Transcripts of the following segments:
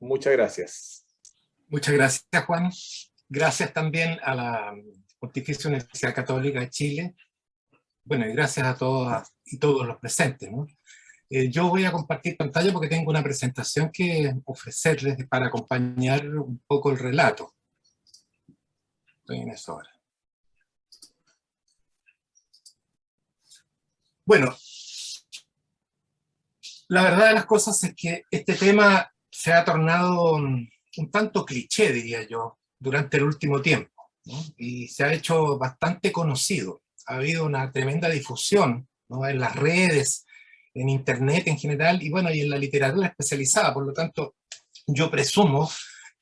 Muchas gracias. Muchas gracias, Juan. Gracias también a la Pontificia Universidad Católica de Chile. Bueno, y gracias a todas y todos los presentes, ¿no? Yo voy a compartir pantalla porque tengo una presentación que ofrecerles para acompañar un poco el relato. Estoy en eso ahora. Bueno, la verdad de las cosas es que este tema se ha tornado un tanto cliché, diría yo, durante el último tiempo, ¿no? Y se ha hecho bastante conocido. Ha habido una tremenda difusión, ¿no?, en las redes, en internet en general, y bueno, y en la literatura especializada. Por lo tanto, yo presumo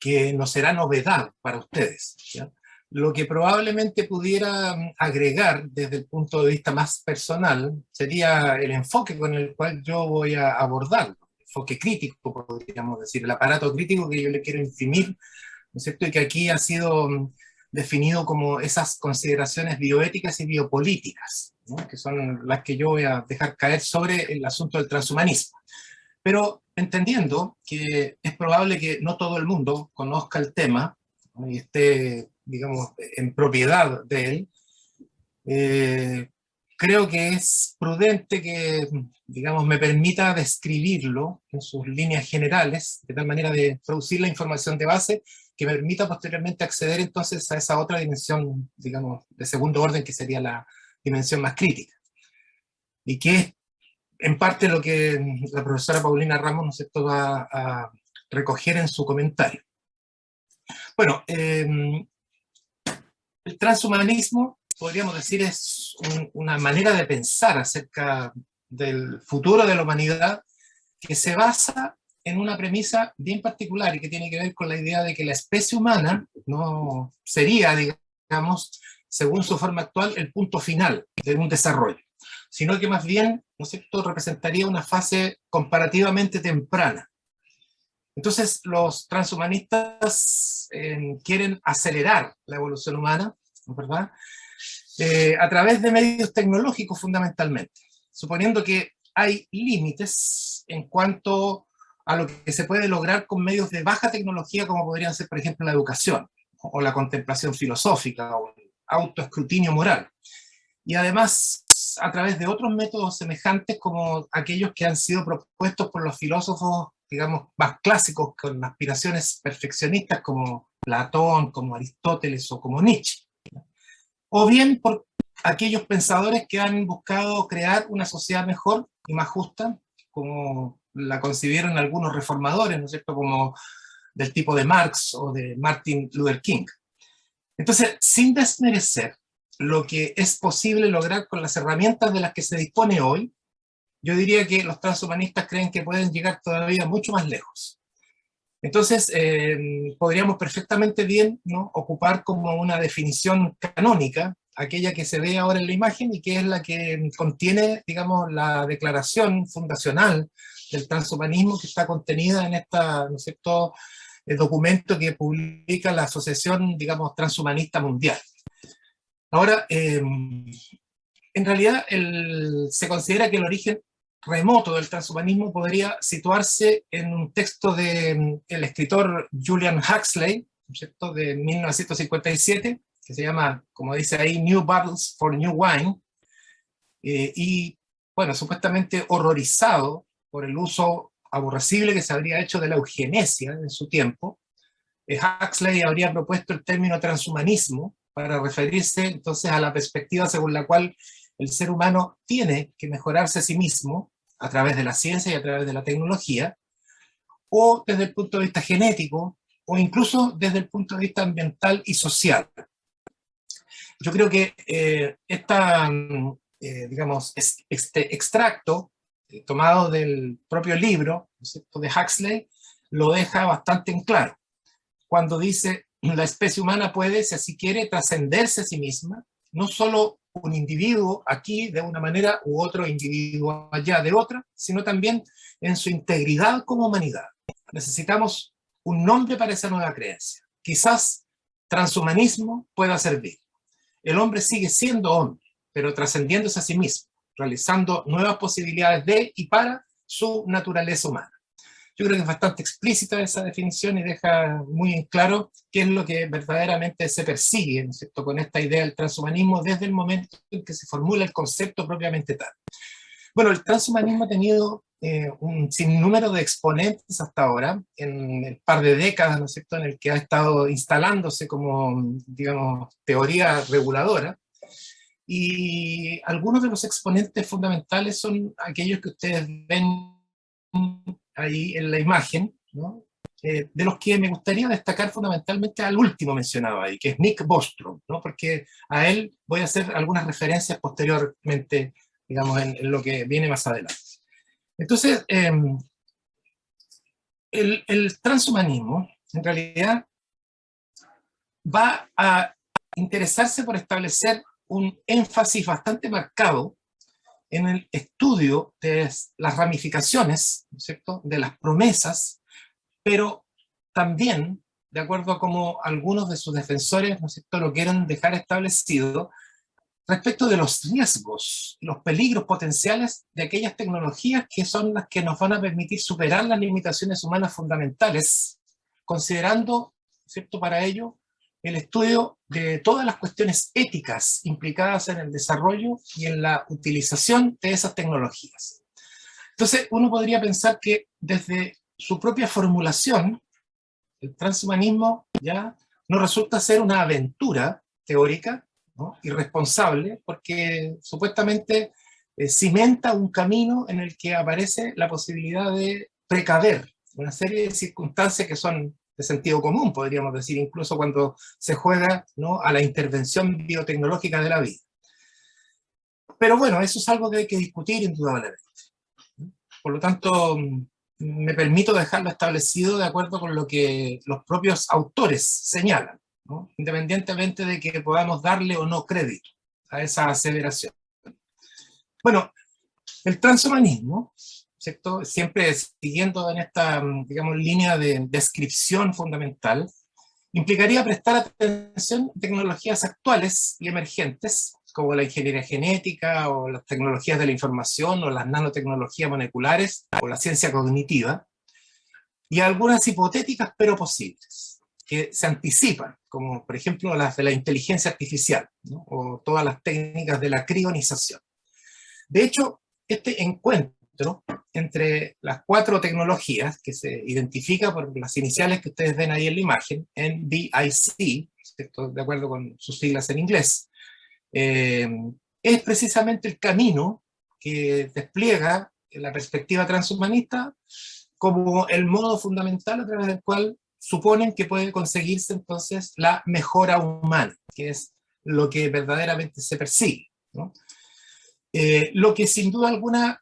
que no será novedad para ustedes, ¿ya? Lo que probablemente pudiera agregar desde el punto de vista más personal sería el enfoque con el cual yo voy a abordarlo, el enfoque crítico, podríamos decir, el aparato crítico que yo le quiero imprimir, ¿no es cierto? Y que aquí ha sido definido como esas consideraciones bioéticas y biopolíticas, ¿no?, que son las que yo voy a dejar caer sobre el asunto del transhumanismo. Pero entendiendo que es probable que no todo el mundo conozca el tema, ¿no?, y esté, digamos, en propiedad de él, creo que es prudente que, digamos, me permita describirlo en sus líneas generales, de tal manera de producir la información de base que me permita posteriormente acceder entonces a esa otra dimensión, digamos, de segundo orden, que sería la dimensión más crítica. Y que es en parte lo que la profesora Paulina Ramos, ¿no es cierto?, va a recoger en su comentario. Bueno, el transhumanismo, podríamos decir, es una manera de pensar acerca del futuro de la humanidad que se basa en una premisa bien particular y que tiene que ver con la idea de que la especie humana no sería, digamos, según su forma actual, el punto final de un desarrollo, sino que más bien, ¿no es cierto?, representaría una fase comparativamente temprana. Entonces, los transhumanistas quieren acelerar la evolución humana, ¿verdad?, a través de medios tecnológicos fundamentalmente, suponiendo que hay límites en cuanto a lo que se puede lograr con medios de baja tecnología, como podrían ser, por ejemplo, la educación, o la contemplación filosófica, o el autoescrutinio moral. Y además, a través de otros métodos semejantes como aquellos que han sido propuestos por los filósofos, digamos, más clásicos, con aspiraciones perfeccionistas, como Platón, como Aristóteles o como Nietzsche. O bien por aquellos pensadores que han buscado crear una sociedad mejor y más justa, como la concibieron algunos reformadores, ¿no es cierto?, como del tipo de Marx o de Martin Luther King. Entonces, sin desmerecer lo que es posible lograr con las herramientas de las que se dispone hoy, yo diría que los transhumanistas creen que pueden llegar todavía mucho más lejos. Entonces, podríamos perfectamente bien, ¿no?, ocupar como una definición canónica aquella que se ve ahora en la imagen y que es la que contiene, digamos, la declaración fundacional del transhumanismo que está contenida en esta, ¿no es cierto?, el documento que publica la Asociación, digamos, Transhumanista Mundial. Ahora, en realidad se considera que el origen remoto del transhumanismo podría situarse en un texto del escritor Julian Huxley, ¿no es cierto?, de 1957, que se llama, como dice ahí, New Bottles for New Wine, y, bueno, supuestamente horrorizado por el uso aborrecible que se habría hecho de la eugenesia en su tiempo, Huxley habría propuesto el término transhumanismo para referirse entonces a la perspectiva según la cual el ser humano tiene que mejorarse a sí mismo a través de la ciencia y a través de la tecnología, o desde el punto de vista genético, o incluso desde el punto de vista ambiental y social. Yo creo que digamos, este extracto tomado del propio libro, ¿no es cierto?, de Huxley, lo deja bastante en claro, cuando dice: la especie humana puede, si así quiere, trascenderse a sí misma, no solo un individuo aquí de una manera u otro individuo allá de otra, sino también en su integridad como humanidad. Necesitamos un nombre para esa nueva creencia. Quizás transhumanismo pueda servir. El hombre sigue siendo hombre, pero trascendiéndose a sí mismo, realizando nuevas posibilidades de y para su naturaleza humana. Yo creo que es bastante explícita esa definición y deja muy en claro qué es lo que verdaderamente se persigue, ¿no es cierto?, con esta idea del transhumanismo desde el momento en que se formula el concepto propiamente tal. Bueno, el transhumanismo ha tenido un sinnúmero de exponentes hasta ahora, en el par de décadas, ¿no es cierto?, en el que ha estado instalándose como, digamos, teoría reguladora. Y algunos de los exponentes fundamentales son aquellos que ustedes ven ahí en la imagen, ¿no? De los que me gustaría destacar fundamentalmente al último mencionado ahí, que es Nick Bostrom, ¿no? Porque a él voy a hacer algunas referencias posteriormente, digamos, en lo que viene más adelante. Entonces, el transhumanismo, en realidad, va a interesarse por establecer un énfasis bastante marcado en el estudio de las ramificaciones, ¿no es cierto?, de las promesas, pero también, de acuerdo a como algunos de sus defensores, ¿no es cierto?, lo quieren dejar establecido, respecto de los riesgos, los peligros potenciales de aquellas tecnologías que son las que nos van a permitir superar las limitaciones humanas fundamentales, considerando, ¿cierto?, para ello, el estudio de todas las cuestiones éticas implicadas en el desarrollo y en la utilización de esas tecnologías. Entonces, uno podría pensar que desde su propia formulación, el transhumanismo ya no resulta ser una aventura teórica, ¿no?, irresponsable, porque supuestamente cimenta un camino en el que aparece la posibilidad de precaver una serie de circunstancias que son de sentido común, podríamos decir, incluso cuando se juega, ¿no?, a la intervención biotecnológica de la vida. Pero bueno, eso es algo que hay que discutir indudablemente. Por lo tanto, me permito dejarlo establecido de acuerdo con lo que los propios autores señalan, ¿no?, independientemente de que podamos darle o no crédito a esa aseveración. Bueno, el transhumanismo, ¿cierto?, siempre siguiendo en esta, digamos, línea de descripción fundamental, implicaría prestar atención a tecnologías actuales y emergentes, como la ingeniería genética, o las tecnologías de la información, o las nanotecnologías moleculares, o la ciencia cognitiva, y algunas hipotéticas pero posibles, que se anticipan, como por ejemplo las de la inteligencia artificial, ¿no?, o todas las técnicas de la crionización. De hecho, este encuentro entre las cuatro tecnologías, que se identifica por las iniciales que ustedes ven ahí en la imagen, NBIC, ¿cierto?, de acuerdo con sus siglas en inglés, es precisamente el camino que despliega la perspectiva transhumanista como el modo fundamental a través del cual suponen que puede conseguirse entonces la mejora humana, que es lo que verdaderamente se persigue, ¿no? Lo que sin duda alguna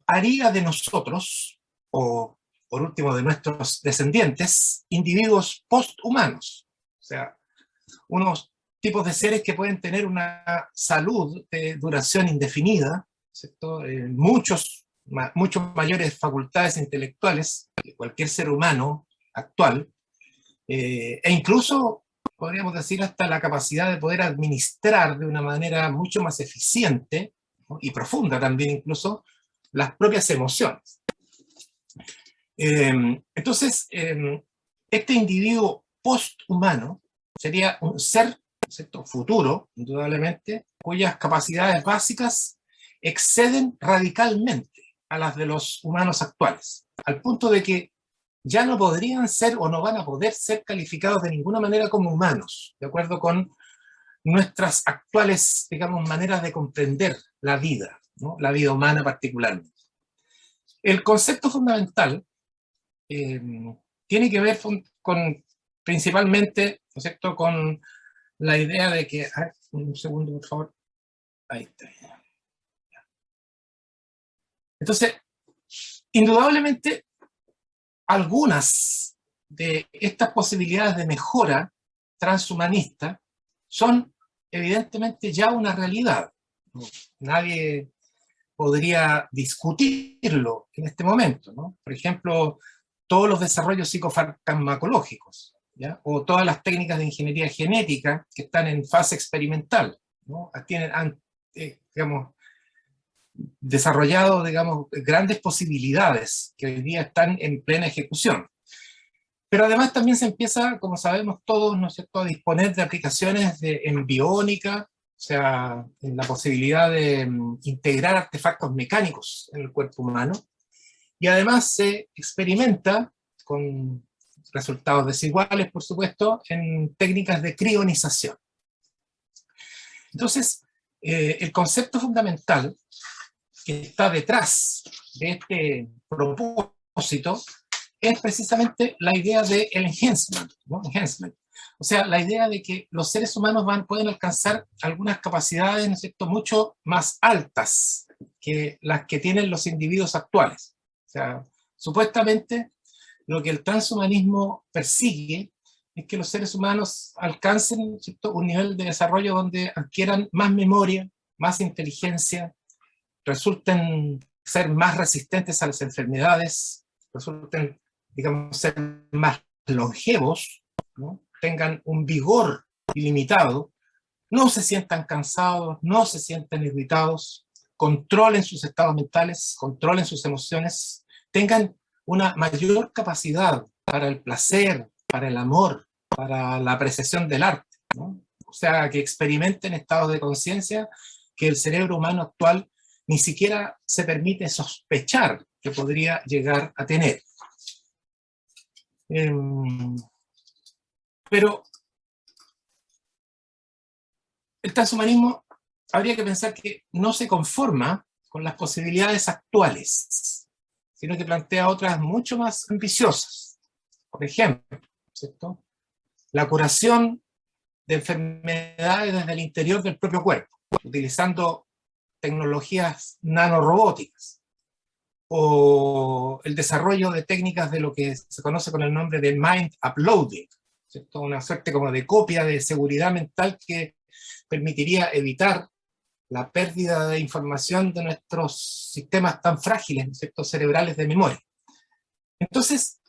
haría de nosotros, o por último de nuestros descendientes, individuos posthumanos, o sea, unos tipos de seres que pueden tener una salud de duración indefinida, ¿cierto?, muchos mayores facultades intelectuales que cualquier ser humano actual, e incluso, podríamos decir, hasta la capacidad de poder administrar de una manera mucho más eficiente, ¿no?, y profunda también incluso, las propias emociones. Entonces, este individuo posthumano sería un ser, ¿cierto?, futuro, indudablemente, cuyas capacidades básicas exceden radicalmente a las de los humanos actuales, al punto de que ya no podrían ser o no van a poder ser calificados de ninguna manera como humanos, de acuerdo con nuestras actuales, digamos, maneras de comprender la vida, ¿no?, la vida humana particularmente. El concepto fundamental tiene que ver con principalmente, ¿no es cierto?, con la idea de que, un segundo por favor, ahí está. Entonces, indudablemente, algunas de estas posibilidades de mejora transhumanista son evidentemente ya una realidad. Nadie podría discutirlo en este momento, ¿no? Por ejemplo, todos los desarrollos psicofarmacológicos, ¿ya?, o todas las técnicas de ingeniería genética que están en fase experimental, ¿no?, digamos, desarrollado, digamos, grandes posibilidades que hoy día están en plena ejecución. Pero además también se empieza, como sabemos todos, ¿no es cierto?, a disponer de aplicaciones en biónica, o sea, en la posibilidad de integrar artefactos mecánicos en el cuerpo humano. Y además se experimenta con resultados desiguales, por supuesto, en técnicas de crionización. Entonces, el concepto fundamental que está detrás de este propósito es precisamente la idea del enhancement, ¿no? Enhancement. O sea, la idea de que los seres humanos pueden alcanzar algunas capacidades, ¿no es cierto?, mucho más altas que las que tienen los individuos actuales. O sea, supuestamente lo que el transhumanismo persigue es que los seres humanos alcancen, ¿cierto?, un nivel de desarrollo donde adquieran más memoria, más inteligencia, resulten ser más resistentes a las enfermedades, resulten, digamos, ser más longevos, ¿no?, tengan un vigor ilimitado, no se sientan cansados, no se sientan irritados, controlen sus estados mentales, controlen sus emociones, tengan una mayor capacidad para el placer, para el amor, para la apreciación del arte, ¿no? O sea, que experimenten estados de conciencia que el cerebro humano actual ni siquiera se permite sospechar que podría llegar a tener. Pero el transhumanismo habría que pensar que no se conforma con las posibilidades actuales, sino que plantea otras mucho más ambiciosas. Por ejemplo, ¿cierto?, la curación de enfermedades desde el interior del propio cuerpo, utilizando tecnologías nanorobóticas, o el desarrollo de técnicas de lo que se conoce con el nombre de mind uploading, ¿cierto?, una suerte como de copia de seguridad mental que permitiría evitar la pérdida de información de nuestros sistemas tan frágiles, ¿cierto?, cerebrales de memoria. Entonces,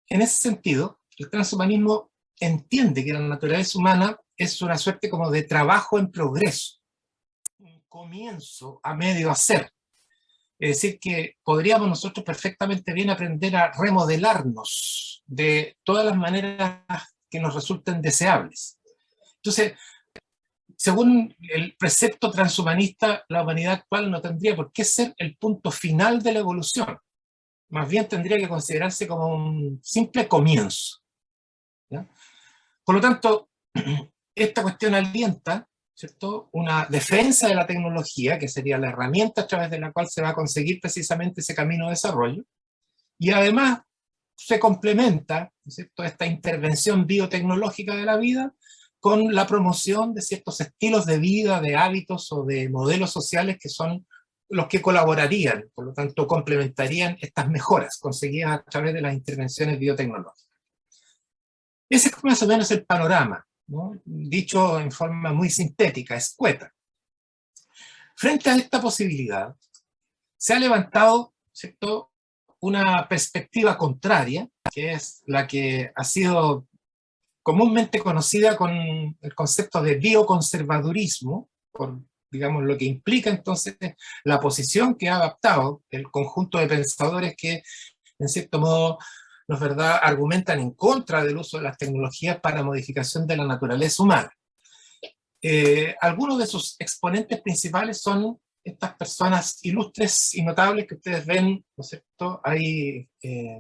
en ese sentido, el transhumanismo entiende que la naturaleza humana es una suerte como de trabajo en progreso, un comienzo a medio hacer. Es decir, que podríamos nosotros perfectamente bien aprender a remodelarnos de todas las maneras que nos resulten deseables. Entonces, según el precepto transhumanista, la humanidad actual no tendría por qué ser el punto final de la evolución. Más bien tendría que considerarse como un simple comienzo, ¿ya? Por lo tanto, esta cuestión alienta, ¿cierto?, una defensa de la tecnología, que sería la herramienta a través de la cual se va a conseguir precisamente ese camino de desarrollo, y además se complementa, ¿cierto?, esta intervención biotecnológica de la vida con la promoción de ciertos estilos de vida, de hábitos o de modelos sociales que son los que colaborarían, por lo tanto complementarían estas mejoras conseguidas a través de las intervenciones biotecnológicas. Ese es más o menos el panorama, ¿no?, dicho en forma muy sintética, escueta. Frente a esta posibilidad, se ha levantado, ¿cierto?, una perspectiva contraria, que es la que ha sido comúnmente conocida con el concepto de bioconservadurismo, por, digamos, lo que implica entonces la posición que ha adaptado el conjunto de pensadores que, en cierto modo, ¿no es verdad?, argumentan en contra del uso de las tecnologías para modificación de la naturaleza humana. Algunos de sus exponentes principales son estas personas ilustres y notables que ustedes ven, ¿no es cierto?, ahí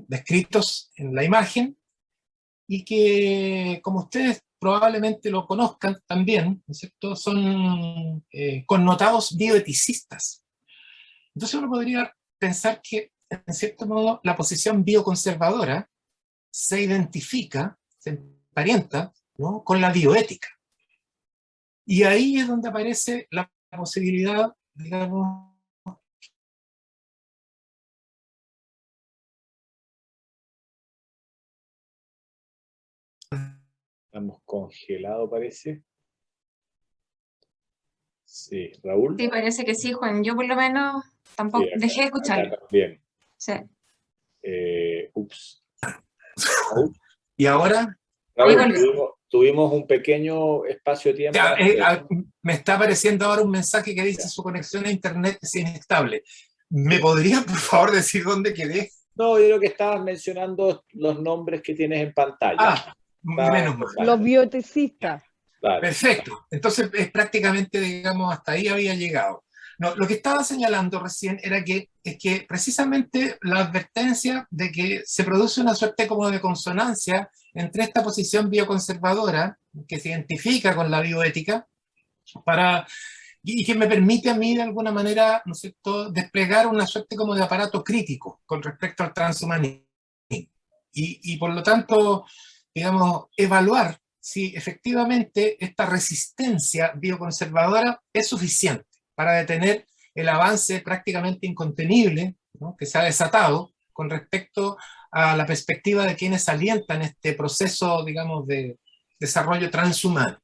descritos en la imagen, y que, como ustedes probablemente lo conozcan también, ¿no es cierto?, son connotados bioeticistas. Entonces uno podría pensar que, en cierto modo, la posición bioconservadora se identifica, se emparenta, ¿no?, con la bioética. Y ahí es donde aparece la posibilidad, digamos, Estamos congelados, parece. Sí, Raúl. Sí, parece que sí, Juan. Yo por lo menos tampoco Sí, acá, dejé de escucharlo. acá también. Sí. Ups. Raúl, y ahora, Ahí Raúl, volvió. tuvimos un pequeño espacio de tiempo. Ya, me está apareciendo ahora un mensaje que dice su conexión a internet es inestable. ¿Me podría, por favor, decir dónde quedé? No, yo creo que estabas mencionando los nombres que tienes en pantalla. Ah, menos mal. Los bioticistas. Claro. Perfecto. Entonces, prácticamente, digamos, hasta ahí había llegado. No, lo que estaba señalando recién era que, es que precisamente la advertencia de que se produce una suerte como de consonancia entre esta posición bioconservadora que se identifica con la bioética y que me permite a mí de alguna manera, ¿no es cierto?, desplegar una suerte como de aparato crítico con respecto al transhumanismo. Y por lo tanto, digamos, evaluar si efectivamente esta resistencia bioconservadora es suficiente para detener el avance prácticamente incontenible, ¿no?, que se ha desatado con respecto a la perspectiva de quienes alientan este proceso, digamos, de desarrollo transhumano.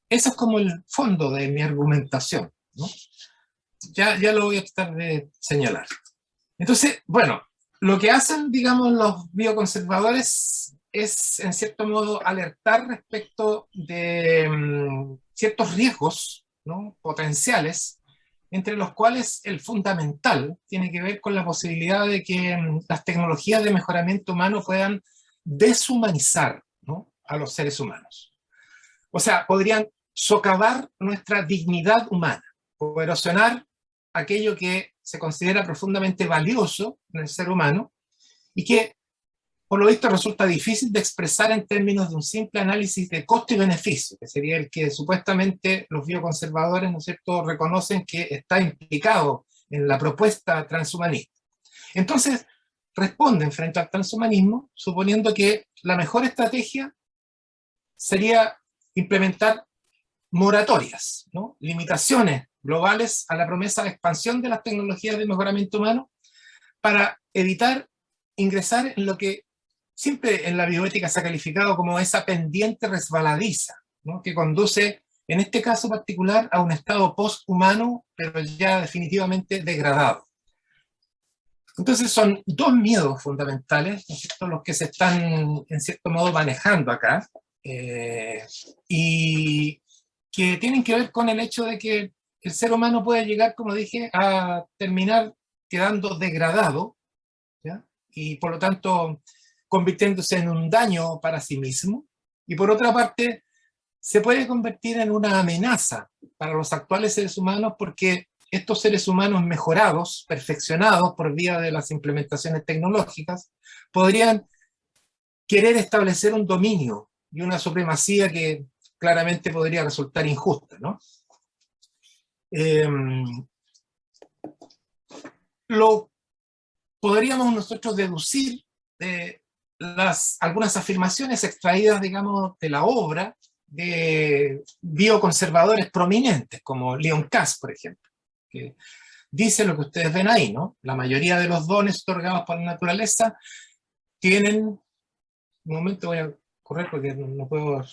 Eso es como el fondo de mi argumentación, ¿no? Ya lo voy a tratar de señalar. Entonces, bueno, lo que hacen, digamos, los bioconservadores es, en cierto modo, alertar respecto de ciertos riesgos, ¿no?, potenciales, entre los cuales el fundamental tiene que ver con la posibilidad de que las tecnologías de mejoramiento humano puedan deshumanizar, ¿no?, a los seres humanos. O sea, podrían socavar nuestra dignidad humana, o erosionar aquello que se considera profundamente valioso en el ser humano y que, por lo visto, resulta difícil de expresar en términos de un simple análisis de costo y beneficio, que sería el que supuestamente los bioconservadores, ¿no es cierto?, reconocen que está implicado en la propuesta transhumanista. Entonces, responden frente al transhumanismo suponiendo que la mejor estrategia sería implementar moratorias, ¿no?, limitaciones globales a la promesa de expansión de las tecnologías de mejoramiento humano para evitar ingresar en lo que siempre en la bioética se ha calificado como esa pendiente resbaladiza, ¿no?, que conduce, en este caso particular, a un estado post-humano, pero ya definitivamente degradado. Entonces son dos miedos fundamentales, ¿no es cierto?, los que se están, en cierto modo, manejando acá, y que tienen que ver con el hecho de que el ser humano puede llegar, como dije, a terminar quedando degradado, ¿ya?, y por lo tanto convirtiéndose en un daño para sí mismo, y por otra parte se puede convertir en una amenaza para los actuales seres humanos, porque estos seres humanos mejorados, perfeccionados por vía de las implementaciones tecnológicas, podrían querer establecer un dominio y una supremacía que claramente podría resultar injusta, ¿no? Lo podríamos nosotros deducir de algunas afirmaciones extraídas, digamos, de la obra de bioconservadores prominentes, como Leon Kass, por ejemplo, que dice lo que ustedes ven ahí, ¿no? La mayoría de los dones otorgados por la naturaleza tienen, un momento voy a correr porque no puedo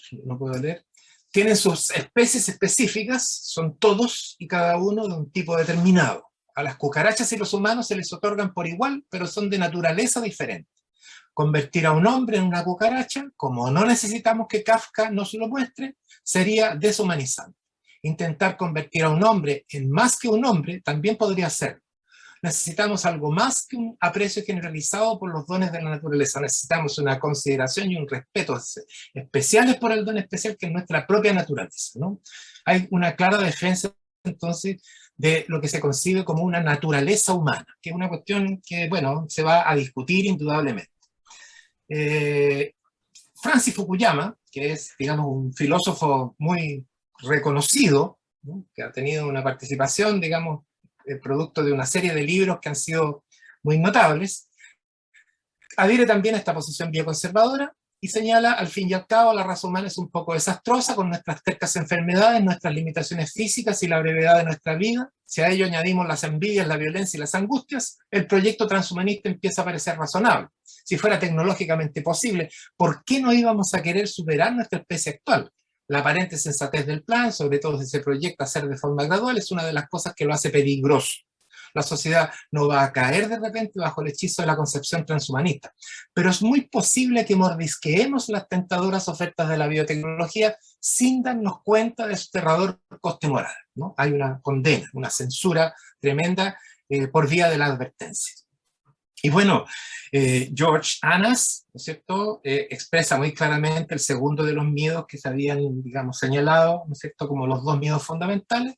leer, tienen sus especies específicas, son todos y cada uno de un tipo determinado. A las cucarachas y los humanos se les otorgan por igual, pero son de naturaleza diferente. Convertir a un hombre en una cucaracha, como no necesitamos que Kafka nos lo muestre, sería deshumanizante. Intentar convertir a un hombre en más que un hombre también podría ser. Necesitamos algo más que un aprecio generalizado por los dones de la naturaleza. Necesitamos una consideración y un respeto especiales por el don especial que es nuestra propia naturaleza, ¿no? Hay una clara defensa, entonces, de lo que se concibe como una naturaleza humana, que es una cuestión que, bueno, se va a discutir indudablemente. Francis Fukuyama, que es, digamos, un filósofo muy reconocido, ¿no?, que ha tenido una participación, digamos, producto de una serie de libros que han sido muy notables, adhiere también a esta posición bioconservadora y señala, al fin y al cabo, la raza humana es un poco desastrosa con nuestras tercas enfermedades, nuestras limitaciones físicas y la brevedad de nuestra vida. Si a ello añadimos las envidias, la violencia y las angustias, el proyecto transhumanista empieza a parecer razonable. Si fuera tecnológicamente posible, ¿por qué no íbamos a querer superar nuestra especie actual? La aparente sensatez del plan, sobre todo si se proyecta hacer de forma gradual, es una de las cosas que lo hace peligroso. la sociedad no va a caer de repente bajo el hechizo de la concepción transhumanista. Pero es muy posible que mordisqueemos las tentadoras ofertas de la biotecnología sin darnos cuenta de su aterrador coste moral, ¿no? Hay una condena, una censura tremenda por vía de la advertencia. Y bueno, George Annas, ¿no es cierto?, expresa muy claramente el segundo de los miedos que se habían, digamos, señalado, ¿no es cierto?, como los dos miedos fundamentales,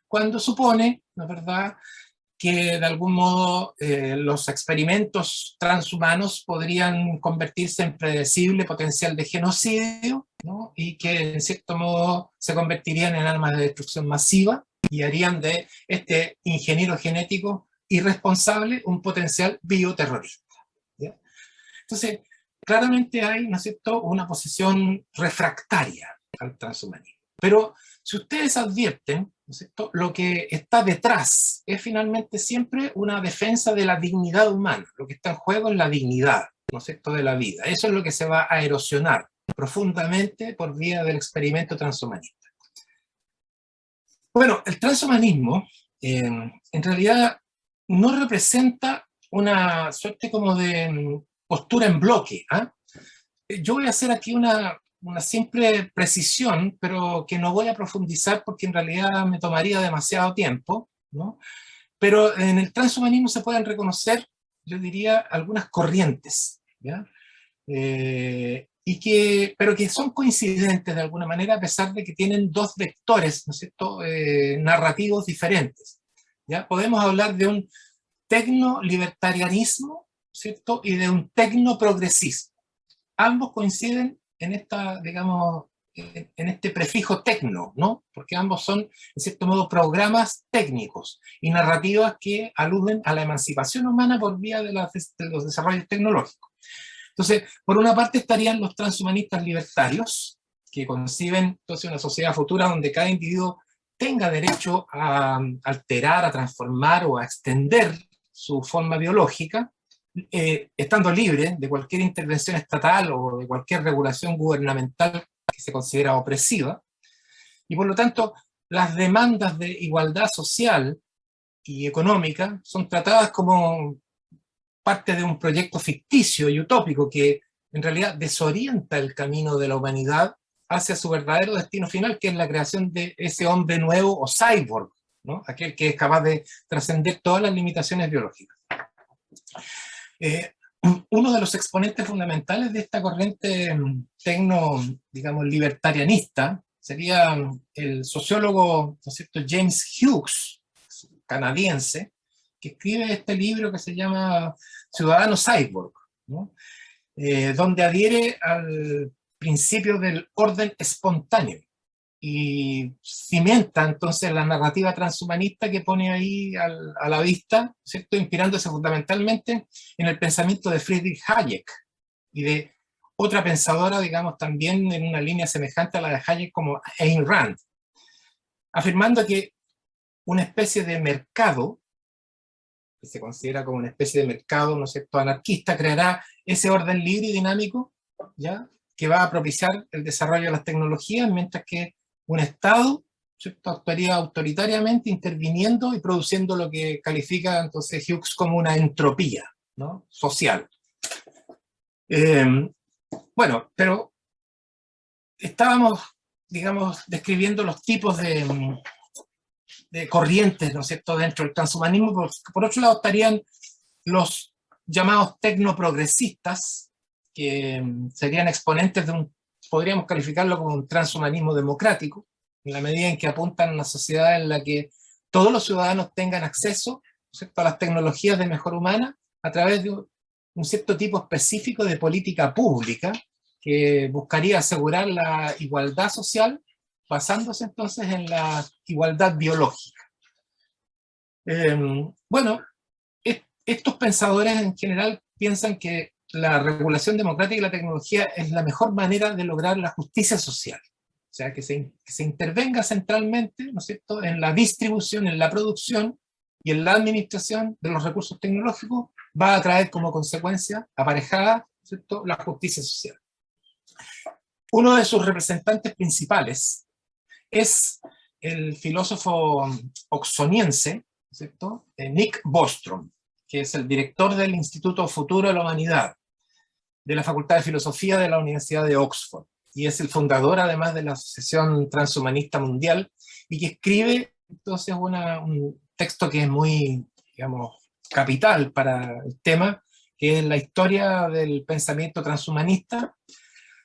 cuando supone, ¿no es verdad?, que de algún modo los experimentos transhumanos podrían convertirse en predecible potencial de genocidio, ¿no? Y que en cierto modo se convertirían en armas de destrucción masiva y harían de este ingeniero genético irresponsable un potencial bioterrorista, ¿ya? Entonces, claramente hay, ¿no es cierto?, una posición refractaria al transhumanismo. Pero si ustedes advierten, ¿no es cierto?, lo que está detrás es finalmente siempre una defensa de la dignidad humana. Lo que está en juego es la dignidad, ¿no es cierto?, de la vida. Eso es lo que se va a erosionar profundamente por vía del experimento transhumanista. Bueno, el transhumanismo en realidad no representa una suerte como de postura en bloque, ¿ah? Yo voy a hacer aquí una simple precisión, pero que no voy a profundizar porque en realidad me tomaría demasiado tiempo, ¿no? Pero en el transhumanismo se pueden reconocer, yo diría, algunas corrientes, ¿ya? Pero que son coincidentes de alguna manera, a pesar de que tienen dos vectores, ¿no es cierto?, narrativos diferentes, ¿ya? Podemos hablar de un tecno-libertarianismo, ¿cierto?, y de un tecno-progresismo. Ambos coinciden en esta, digamos, en este prefijo tecno, ¿no? Porque ambos son, en cierto modo, programas técnicos y narrativas que aluden a la emancipación humana por vía de los desarrollos tecnológicos. Entonces, por una parte estarían los transhumanistas libertarios, que conciben entonces una sociedad futura donde cada individuo tenga derecho a alterar, a transformar o a extender su forma biológica, estando libre de cualquier intervención estatal o de cualquier regulación gubernamental que se considera opresiva, y por lo tanto las demandas de igualdad social y económica son tratadas como parte de un proyecto ficticio y utópico que en realidad desorienta el camino de la humanidad hacia su verdadero destino final, que es la creación de ese hombre nuevo o cyborg, ¿no? Aquel que es capaz de trascender todas las limitaciones biológicas. Uno de los exponentes fundamentales de esta corriente tecno, digamos, libertarianista sería el sociólogo, ¿no es cierto?, James Hughes, canadiense, que escribe este libro que se llama Ciudadano Cyborg, ¿no? Donde adhiere al principio del orden espontáneo y cimenta entonces la narrativa transhumanista que pone ahí a la vista, ¿cierto?, inspirándose fundamentalmente en el pensamiento de Friedrich Hayek y de otra pensadora, digamos, también en una línea semejante a la de Hayek como Ayn Rand, afirmando que una especie de mercado, que se considera como una especie de mercado, ¿no es cierto?, anarquista, creará ese orden libre y dinámico, ¿ya?, que va a propiciar el desarrollo de las tecnologías, mientras que un Estado, ¿cierto?, actuaría autoritariamente, interviniendo y produciendo lo que califica entonces Hughes como una entropía, ¿no?, social. Bueno, pero estábamos, digamos, describiendo los tipos de corrientes, ¿no es cierto?, dentro del transhumanismo. Por otro lado estarían los llamados tecnoprogresistas, que serían exponentes de podríamos calificarlo como un transhumanismo democrático, en la medida en que apuntan a una sociedad en la que todos los ciudadanos tengan acceso, ¿no es cierto?, a las tecnologías de mejora humana a través de un cierto tipo específico de política pública que buscaría asegurar la igualdad social, basándose entonces en la igualdad biológica. Bueno, estos pensadores en general piensan que la regulación democrática y la tecnología es la mejor manera de lograr la justicia social. O sea, que se intervenga centralmente, ¿no es cierto?, en la distribución, en la producción y en la administración de los recursos tecnológicos, va a traer como consecuencia aparejada, ¿no es cierto?, la justicia social. Uno de sus representantes principales es el filósofo oxoniense, ¿no es ¿cierto? Nick Bostrom, que es el director del Instituto Futuro de la Humanidad, de la Facultad de Filosofía de la Universidad de Oxford, y es el fundador además de la Asociación Transhumanista Mundial, y que escribe entonces un texto que es muy, digamos, capital para el tema, que es la historia del pensamiento transhumanista,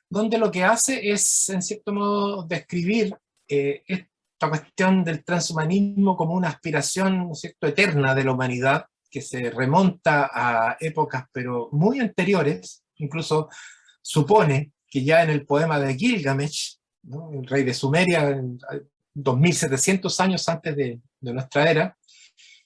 donde lo que hace es, en cierto modo, describir esta cuestión del transhumanismo como una aspiración, ¿no es cierto?, eterna de la humanidad, que se remonta a épocas pero muy anteriores. Incluso supone que ya en el poema de Gilgamesh, ¿no?, el rey de Sumeria, 2700 años antes de nuestra era,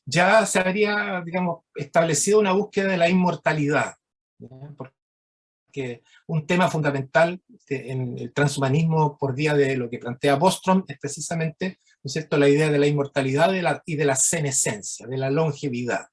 ya se habría, digamos, establecido una búsqueda de la inmortalidad, ¿no? Porque un tema fundamental en el transhumanismo por vía de lo que plantea Bostrom es precisamente, ¿no es cierto?, la idea de la inmortalidad y de la senescencia, de la longevidad.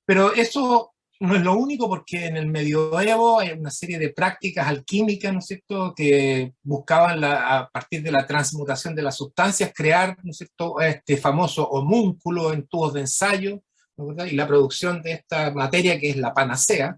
Pero eso no es lo único, porque en el medioevo hay una serie de prácticas alquímicas, ¿no es cierto?, que buscaban a partir de la transmutación de las sustancias crear, ¿no es cierto?, este famoso homúnculo en tubos de ensayo, ¿no?, y la producción de esta materia que es la panacea.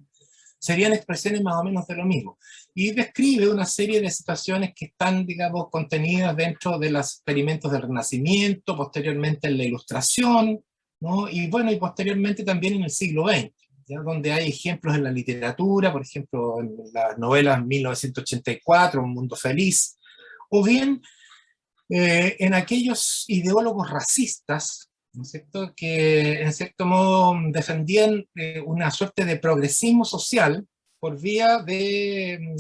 Serían expresiones más o menos de lo mismo. Y describe una serie de situaciones que están, digamos, contenidas dentro de los experimentos del Renacimiento, posteriormente en la Ilustración, ¿no? Y bueno, y posteriormente también en el siglo XX, ¿ya?, donde hay ejemplos en la literatura, por ejemplo, en las novelas 1984, Un Mundo Feliz, o bien en aquellos ideólogos racistas, ¿no es cierto?, que en cierto modo defendían una suerte de progresismo social por vía de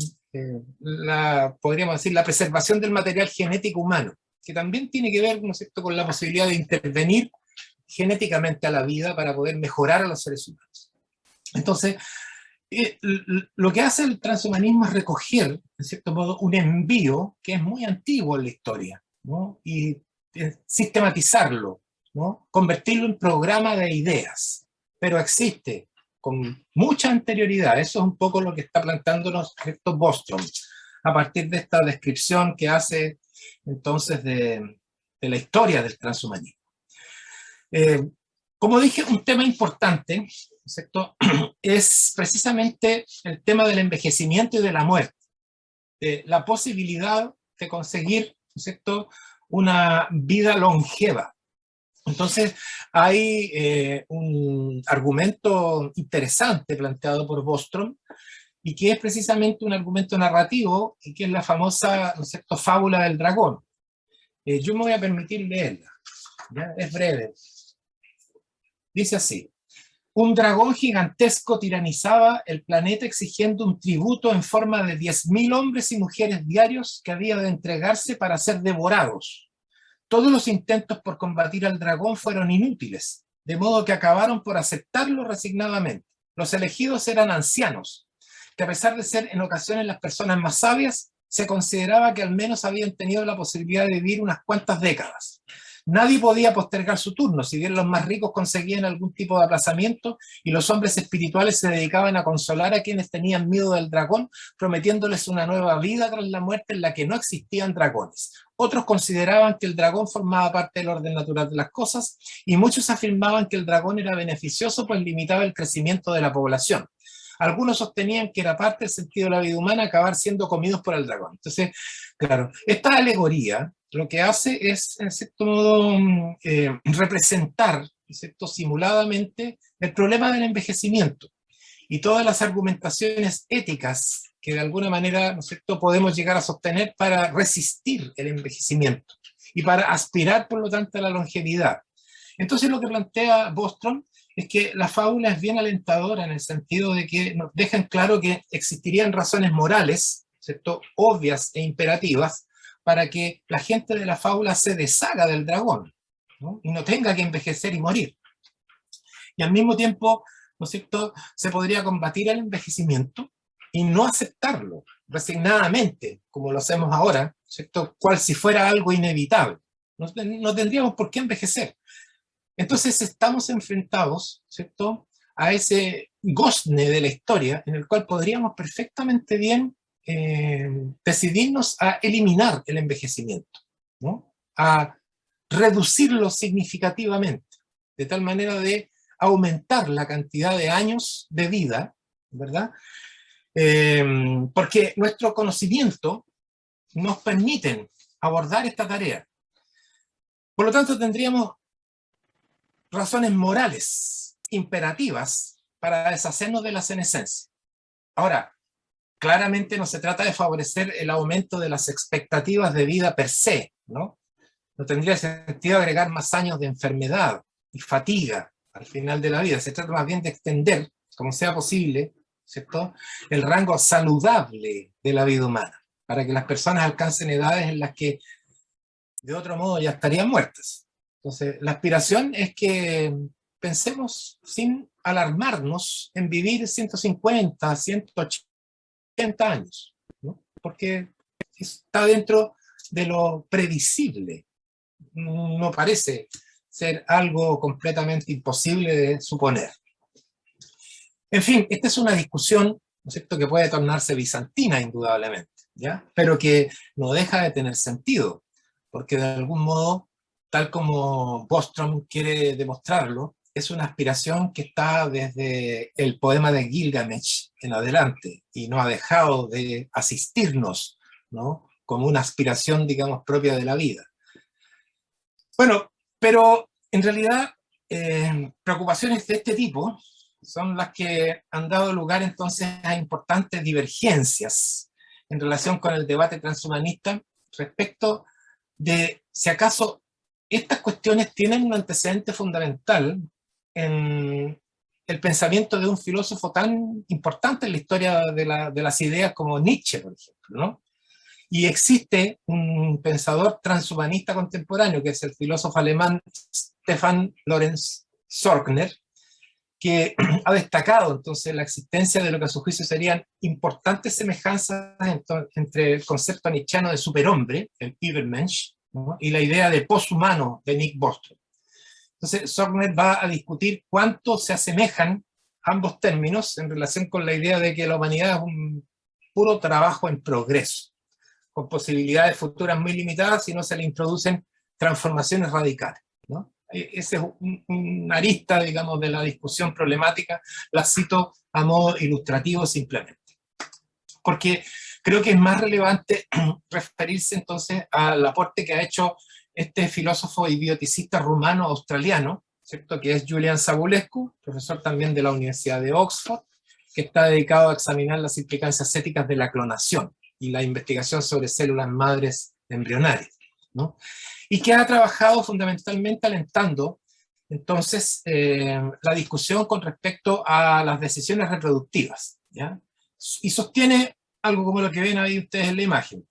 podríamos decir, la preservación del material genético humano, que también tiene que ver, ¿no es cierto?, con la posibilidad de intervenir genéticamente a la vida para poder mejorar a los seres humanos. Entonces, lo que hace el transhumanismo es recoger, en cierto modo, un envío que es muy antiguo en la historia, ¿no?, y sistematizarlo, ¿no?, convertirlo en programa de ideas, pero existe con mucha anterioridad. Eso es un poco lo que está planteándonos Hector Bostrom, a partir de esta descripción que hace entonces de la historia del transhumanismo. Como dije, un tema importante, ¿cierto?, es precisamente el tema del envejecimiento y de la muerte, la posibilidad de conseguir, ¿cierto?, una vida longeva. Entonces, hay un argumento interesante planteado por Bostrom, y que es precisamente un argumento narrativo, y que es la famosa, ¿no es cierto?, fábula del dragón. Yo me voy a permitir leerla, ¿ya? Es breve. Dice así: un dragón gigantesco tiranizaba el planeta exigiendo un tributo en forma de 10.000 hombres y mujeres diarios que había de entregarse para ser devorados. Todos los intentos por combatir al dragón fueron inútiles, de modo que acabaron por aceptarlo resignadamente. Los elegidos eran ancianos, que a pesar de ser en ocasiones las personas más sabias, se consideraba que al menos habían tenido la posibilidad de vivir unas cuantas décadas. Nadie podía postergar su turno, si bien los más ricos conseguían algún tipo de aplazamiento, y los hombres espirituales se dedicaban a consolar a quienes tenían miedo del dragón, prometiéndoles una nueva vida tras la muerte en la que no existían dragones. Otros consideraban que el dragón formaba parte del orden natural de las cosas, y muchos afirmaban que el dragón era beneficioso pues limitaba el crecimiento de la población. Algunos sostenían que era parte del sentido de la vida humana acabar siendo comidos por el dragón. Entonces, claro, esta alegoría lo que hace es, en cierto modo, representar, ¿cierto?, simuladamente el problema del envejecimiento y todas las argumentaciones éticas que de alguna manera, ¿no es cierto?, podemos llegar a sostener para resistir el envejecimiento y para aspirar, por lo tanto, a la longevidad. Entonces, lo que plantea Bostrom es que la fábula es bien alentadora en el sentido de que nos dejan claro que existirían razones morales, ¿cierto?, obvias e imperativas, para que la gente de la fábula se deshaga del dragón, ¿no?, y no tenga que envejecer y morir. Y al mismo tiempo, ¿no es cierto?, se podría combatir el envejecimiento y no aceptarlo resignadamente, como lo hacemos ahora, ¿cierto?, cual si fuera algo inevitable. No tendríamos por qué envejecer. Entonces estamos enfrentados, ¿cierto?, a ese gozne de la historia en el cual podríamos perfectamente bien decidirnos a eliminar el envejecimiento, ¿no?, a reducirlo significativamente, de tal manera de aumentar la cantidad de años de vida, ¿verdad? Porque nuestro conocimiento nos permite abordar esta tarea. Por lo tanto, tendríamos razones morales, imperativas, para deshacernos de la senescencia. Ahora, claramente no se trata de favorecer el aumento de las expectativas de vida per se, ¿no? No tendría sentido agregar más años de enfermedad y fatiga al final de la vida. Se trata más bien de extender, como sea posible, ¿cierto?, el rango saludable de la vida humana, para que las personas alcancen edades en las que de otro modo ya estarían muertas. Entonces, la aspiración es que pensemos sin alarmarnos en vivir 150, 180 años, ¿no? Porque está dentro de lo previsible. No parece ser algo completamente imposible de suponer. En fin, esta es una discusión, ¿no es cierto?, que puede tornarse bizantina, indudablemente, ¿ya? Pero que no deja de tener sentido, porque de algún modo, tal como Bostrom quiere demostrarlo, es una aspiración que está desde el poema de Gilgamesh en adelante, y no ha dejado de asistirnos, ¿no?, como una aspiración, digamos, propia de la vida. Bueno, pero en realidad preocupaciones de este tipo son las que han dado lugar entonces a importantes divergencias en relación con el debate transhumanista respecto de si acaso estas cuestiones tienen un antecedente fundamental en el pensamiento de un filósofo tan importante en la historia de las ideas como Nietzsche, por ejemplo, ¿no? Y existe un pensador transhumanista contemporáneo, que es el filósofo alemán Stefan Lorenz Sorgner, que ha destacado entonces la existencia de lo que a su juicio serían importantes semejanzas entre el concepto nietzscheano de superhombre, el Übermensch, ¿no?, y la idea de poshumano de Nick Bostrom. Entonces Sorgner va a discutir cuánto se asemejan ambos términos en relación con la idea de que la humanidad es un puro trabajo en progreso, con posibilidades futuras muy limitadas si no se le introducen transformaciones radicales, ¿no? Ese es un arista, digamos, de la discusión problemática, la cito a modo ilustrativo simplemente. Porque creo que es más relevante referirse entonces al aporte que ha hecho este filósofo y bioticista rumano-australiano, ¿cierto?, que es Julian Savulescu, profesor también de la Universidad de Oxford, que está dedicado a examinar las implicancias éticas de la clonación y la investigación sobre células madres embrionarias, ¿no? Y que ha trabajado fundamentalmente alentando entonces la discusión con respecto a las decisiones reproductivas, ¿ya? Y sostiene algo como lo que ven ahí ustedes en la imagen.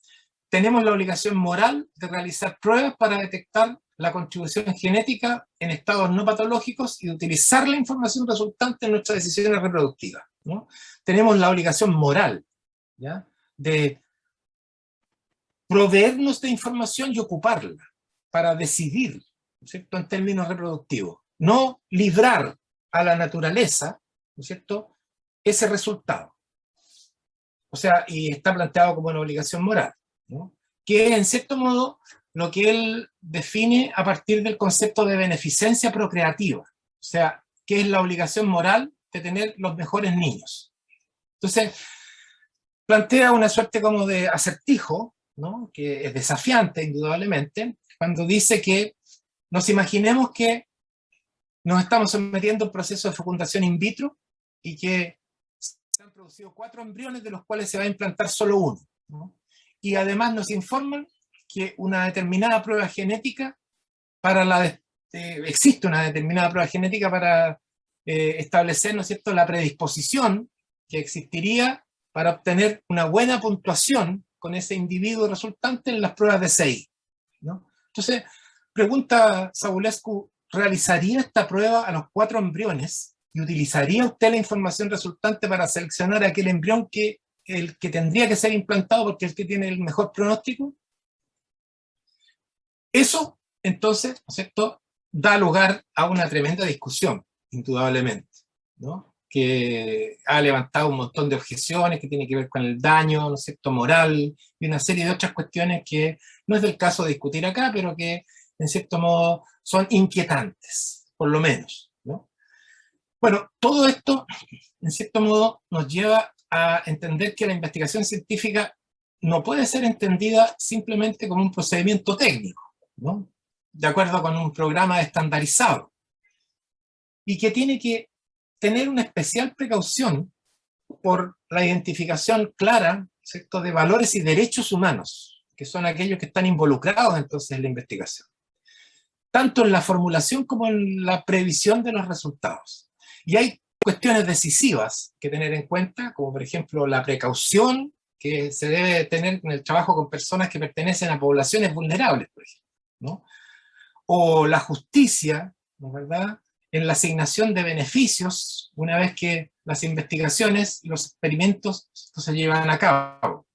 Tenemos la obligación moral de realizar pruebas para detectar la contribución genética en estados no patológicos y de utilizar la información resultante en nuestras decisiones reproductivas, ¿no? Tenemos la obligación moral, ¿ya?, de proveernos de información y ocuparla para decidir, ¿no es cierto?, en términos reproductivos. No librar a la naturaleza, ¿no es cierto?, ese resultado. O sea, y está planteado como una obligación moral, ¿no?, que es en cierto modo lo que él define a partir del concepto de beneficencia procreativa. O sea, que es la obligación moral de tener los mejores niños. Entonces, plantea una suerte como de acertijo, ¿no?, que es desafiante indudablemente, cuando dice que nos imaginemos que nos estamos sometiendo a un proceso de fecundación in vitro y que se han producido 4 embriones de los cuales se va a implantar solo uno, ¿no? Y además nos informan que una determinada prueba genética existe una determinada prueba genética para establecer, ¿no es cierto?, la predisposición que existiría para obtener una buena puntuación con ese individuo resultante en las pruebas de CI, ¿no? Entonces, pregunta Savulescu, ¿realizaría esta prueba a los 4 embriones y utilizaría usted la información resultante para seleccionar aquel embrión el que tendría que ser implantado porque es el que tiene el mejor pronóstico? Eso, entonces, ¿no es cierto?, da lugar a una tremenda discusión, indudablemente, ¿no?, que ha levantado un montón de objeciones que tienen que ver con el daño, ¿no es cierto?, moral, y una serie de otras cuestiones que no es del caso de discutir acá, pero que, en cierto modo, son inquietantes. por lo menos, ¿no? Bueno, todo esto, en cierto modo, nos lleva a entender que la investigación científica no puede ser entendida simplemente como un procedimiento técnico, ¿no? De acuerdo con un programa estandarizado, y que tiene que tener una especial precaución por la identificación clara, ¿cierto?, de valores y derechos humanos, que son aquellos que están involucrados entonces en la investigación, tanto en la formulación como en la previsión de los resultados. Y hay cuestiones decisivas que tener en cuenta, como por ejemplo la precaución que se debe tener en el trabajo con personas que pertenecen a poblaciones vulnerables, por ejemplo, ¿no? O la justicia, ¿no es verdad?, en la asignación de beneficios una vez que las investigaciones y los experimentos se llevan a cabo.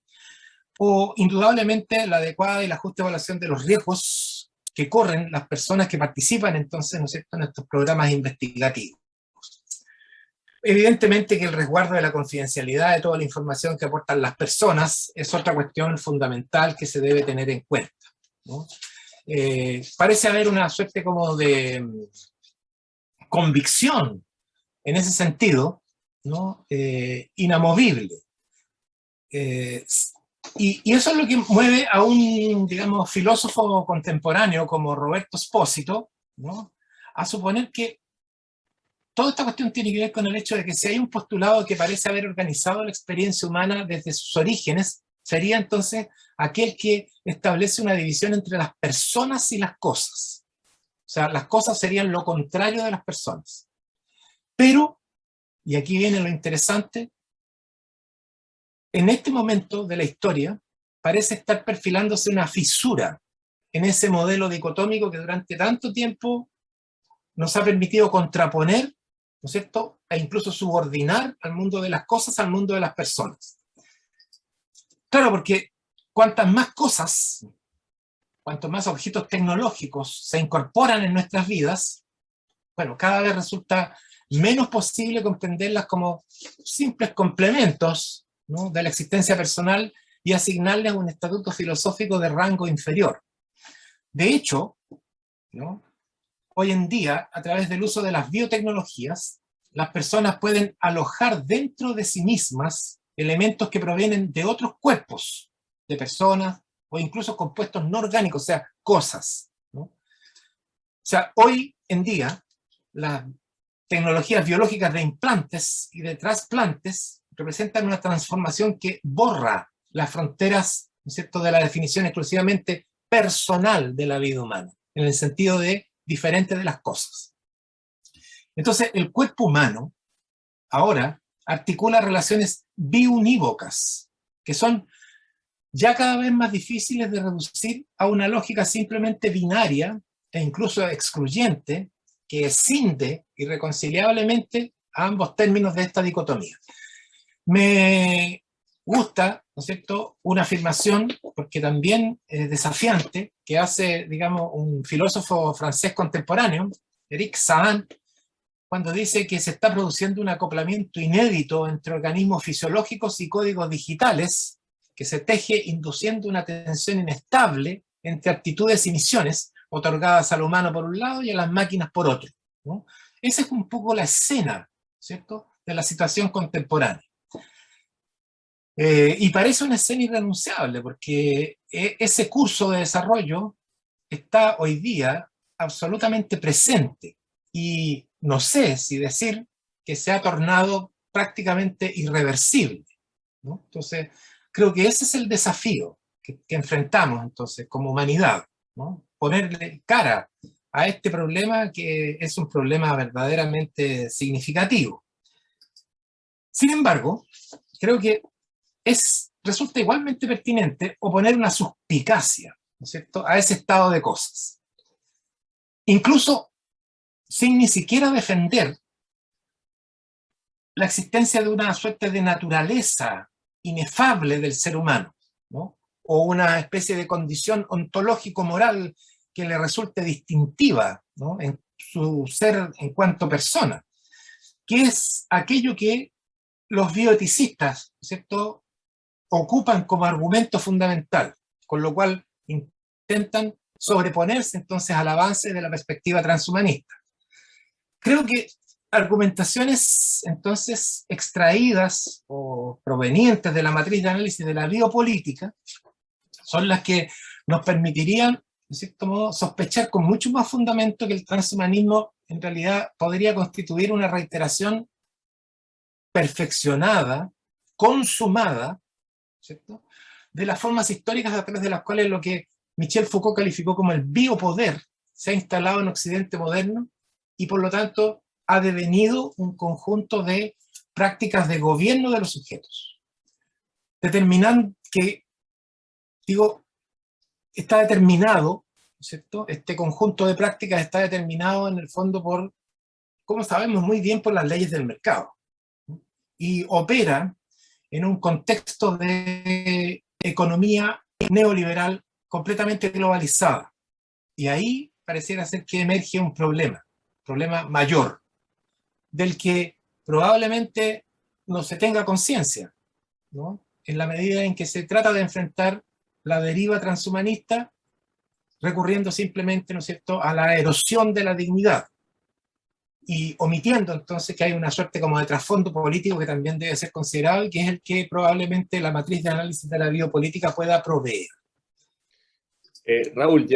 O indudablemente la adecuada y la justa evaluación de los riesgos que corren las personas que participan entonces, ¿no es cierto?, en estos programas investigativos. Evidentemente que el resguardo de la confidencialidad de toda la información que aportan las personas es otra cuestión fundamental que se debe tener en cuenta, ¿no? Parece haber una suerte como de convicción en ese sentido, ¿no? Inamovible. Y eso es lo que mueve a un, digamos, filósofo contemporáneo como Roberto Spósito, ¿no?, a suponer que toda esta cuestión tiene que ver con el hecho de que si hay un postulado que parece haber organizado la experiencia humana desde sus orígenes, sería entonces aquel que establece una división entre las personas y las cosas. O sea, las cosas serían lo contrario de las personas. Pero, y aquí viene lo interesante, en este momento de la historia parece estar perfilándose una fisura en ese modelo dicotómico que durante tanto tiempo nos ha permitido contraponer, ¿no es cierto?, e incluso subordinar al mundo de las cosas al mundo de las personas. Claro, porque cuantas más cosas, cuantos más objetos tecnológicos se incorporan en nuestras vidas, bueno, cada vez resulta menos posible comprenderlas como simples complementos, ¿no?, de la existencia personal y asignarles un estatuto filosófico de rango inferior. De hecho, ¿no?, hoy en día, a través del uso de las biotecnologías, las personas pueden alojar dentro de sí mismas elementos que provienen de otros cuerpos, de personas, o incluso compuestos no orgánicos, o sea, cosas, ¿no? O sea, hoy en día, las tecnologías biológicas de implantes y de trasplantes representan una transformación que borra las fronteras, ¿no es cierto?, de la definición exclusivamente personal de la vida humana, en el sentido de diferente de las cosas. Entonces, el cuerpo humano ahora articula relaciones biunívocas, que son ya cada vez más difíciles de reducir a una lógica simplemente binaria e incluso excluyente, que escinde irreconciliablemente a ambos términos de esta dicotomía. Me gusta, ¿no es cierto?, una afirmación, porque también es desafiante, que hace, digamos, un filósofo francés contemporáneo, Éric Sahan, cuando dice que se está produciendo un acoplamiento inédito entre organismos fisiológicos y códigos digitales, que se teje induciendo una tensión inestable entre actitudes y misiones, otorgadas al humano por un lado y a las máquinas por otro, ¿no? Esa es un poco la escena, ¿cierto?, de la situación contemporánea. Y parece una escena irrenunciable, porque ese curso de desarrollo está hoy día absolutamente presente, y no sé si decir que se ha tornado prácticamente irreversible, ¿no? Entonces, creo que ese es el desafío que enfrentamos entonces como humanidad, ¿no? Ponerle cara a este problema, que es un problema verdaderamente significativo. Sin embargo, creo que resulta igualmente pertinente oponer una suspicacia, ¿no es cierto?, a ese estado de cosas. Incluso sin ni siquiera defender la existencia de una suerte de naturaleza inefable del ser humano, ¿no?, o una especie de condición ontológico-moral que le resulte distintiva, ¿no?, en su ser en cuanto persona, que es aquello que los bioeticistas, ¿cierto?, ocupan como argumento fundamental, con lo cual intentan sobreponerse entonces al avance de la perspectiva transhumanista. creo que argumentaciones entonces extraídas o provenientes de la matriz de análisis de la biopolítica son las que nos permitirían, de cierto modo, sospechar con mucho más fundamento que el transhumanismo en realidad podría constituir una reiteración perfeccionada, consumada, ¿cierto?, de las formas históricas a través de las cuales lo que Michel Foucault calificó como el biopoder se ha instalado en Occidente moderno y por lo tanto ha devenido un conjunto de prácticas de gobierno de los sujetos. Determinando que, digo, está determinado, ¿cierto? Este conjunto de prácticas está determinado en el fondo por, como sabemos muy bien, por las leyes del mercado. Y opera en un contexto de economía neoliberal completamente globalizada. Y ahí pareciera ser que emerge un problema mayor, del que probablemente no se tenga conciencia, ¿no?, en la medida en que se trata de enfrentar la deriva transhumanista recurriendo simplemente, ¿no es cierto?, a la erosión de la dignidad y omitiendo entonces que hay una suerte como de trasfondo político que también debe ser considerado y que es el que probablemente la matriz de análisis de la biopolítica pueda proveer. Raúl,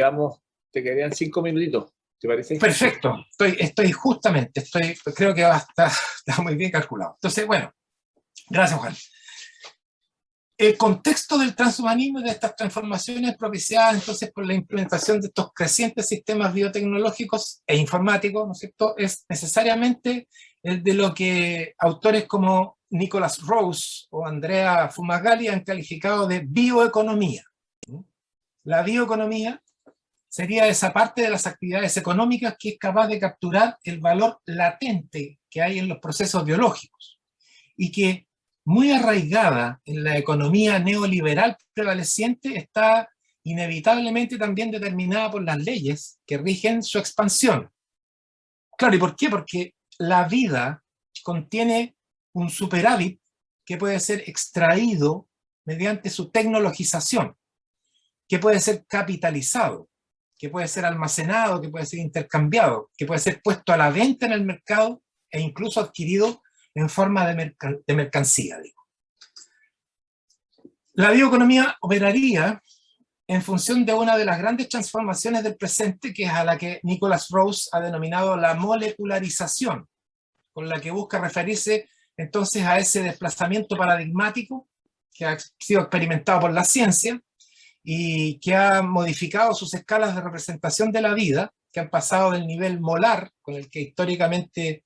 te quedarían 5 minutitos, ¿te parece? Perfecto, creo que está muy bien calculado. Entonces, bueno, gracias, Juan. El contexto del transhumanismo y de estas transformaciones propiciadas entonces por la implementación de estos crecientes sistemas biotecnológicos e informáticos, ¿no es cierto?, es necesariamente el de lo que autores como Nicholas Rose o Andrea Fumagalli han calificado de bioeconomía. La bioeconomía sería esa parte de las actividades económicas que es capaz de capturar el valor latente que hay en los procesos biológicos y que, muy arraigada en la economía neoliberal prevaleciente, está inevitablemente también determinada por las leyes que rigen su expansión. Claro, ¿y por qué? Porque la vida contiene un superávit que puede ser extraído mediante su tecnologización, que puede ser capitalizado, que puede ser almacenado, que puede ser intercambiado, que puede ser puesto a la venta en el mercado e incluso adquirido en forma de mercancía, digo. La bioeconomía operaría en función de una de las grandes transformaciones del presente, que es a la que Nicholas Rose ha denominado la molecularización, con la que busca referirse entonces a ese desplazamiento paradigmático que ha sido experimentado por la ciencia y que ha modificado sus escalas de representación de la vida, que han pasado del nivel molar, con el que históricamente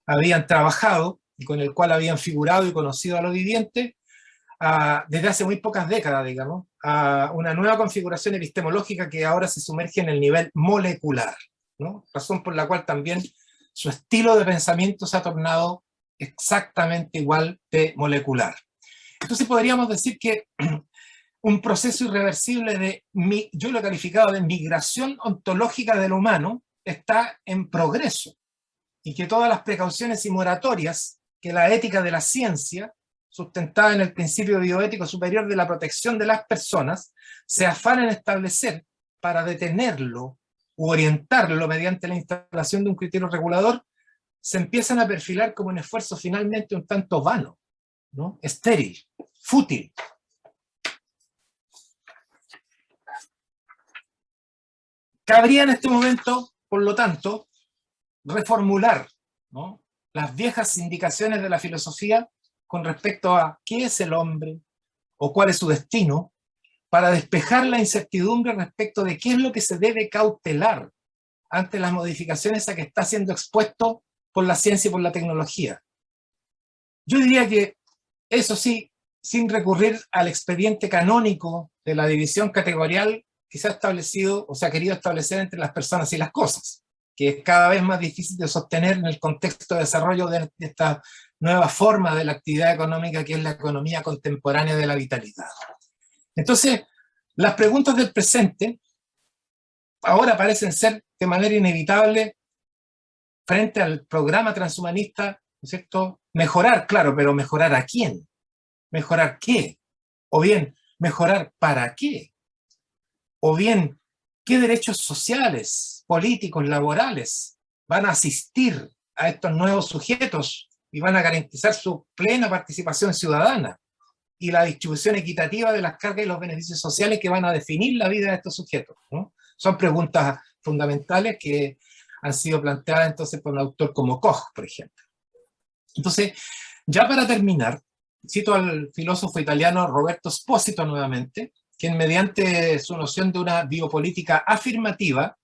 habían trabajado y con el cual habían figurado y conocido a lo viviente, desde hace muy pocas décadas, digamos, a una nueva configuración epistemológica que ahora se sumerge en el nivel molecular, ¿no? Razón por la cual también su estilo de pensamiento se ha tornado exactamente igual de molecular. Entonces podríamos decir que un proceso irreversible de, yo lo he calificado de migración ontológica del humano, está en progreso, y que todas las precauciones y moratorias que la ética de la ciencia, sustentada en el principio bioético superior de la protección de las personas, se afanan en establecer para detenerlo u orientarlo mediante la instalación de un criterio regulador, se empiezan a perfilar como un esfuerzo finalmente un tanto vano, ¿no?, estéril, fútil. Cabría en este momento, por lo tanto, reformular, ¿no?, las viejas indicaciones de la filosofía con respecto a qué es el hombre o cuál es su destino, para despejar la incertidumbre respecto de qué es lo que se debe cautelar ante las modificaciones a que está siendo expuesto por la ciencia y por la tecnología. Yo diría que, eso sí, sin recurrir al expediente canónico de la división categorial que se ha establecido o se ha querido establecer entre las personas y las cosas, que es cada vez más difícil de sostener en el contexto de desarrollo de esta nueva forma de la actividad económica que es la economía contemporánea de la vitalidad. Entonces, las preguntas del presente ahora parecen ser de manera inevitable frente al programa transhumanista, ¿no es cierto? Mejorar, claro, pero ¿mejorar a quién? ¿Mejorar qué? O bien, ¿mejorar para qué? O bien, ¿qué derechos sociales, políticos, laborales van a asistir a estos nuevos sujetos y van a garantizar su plena participación ciudadana y la distribución equitativa de las cargas y los beneficios sociales que van a definir la vida de estos sujetos, ¿no? Son preguntas fundamentales que han sido planteadas entonces por un autor como Koch, por ejemplo. Entonces, ya para terminar, cito al filósofo italiano Roberto Spósito nuevamente, quien mediante su noción de una biopolítica afirmativa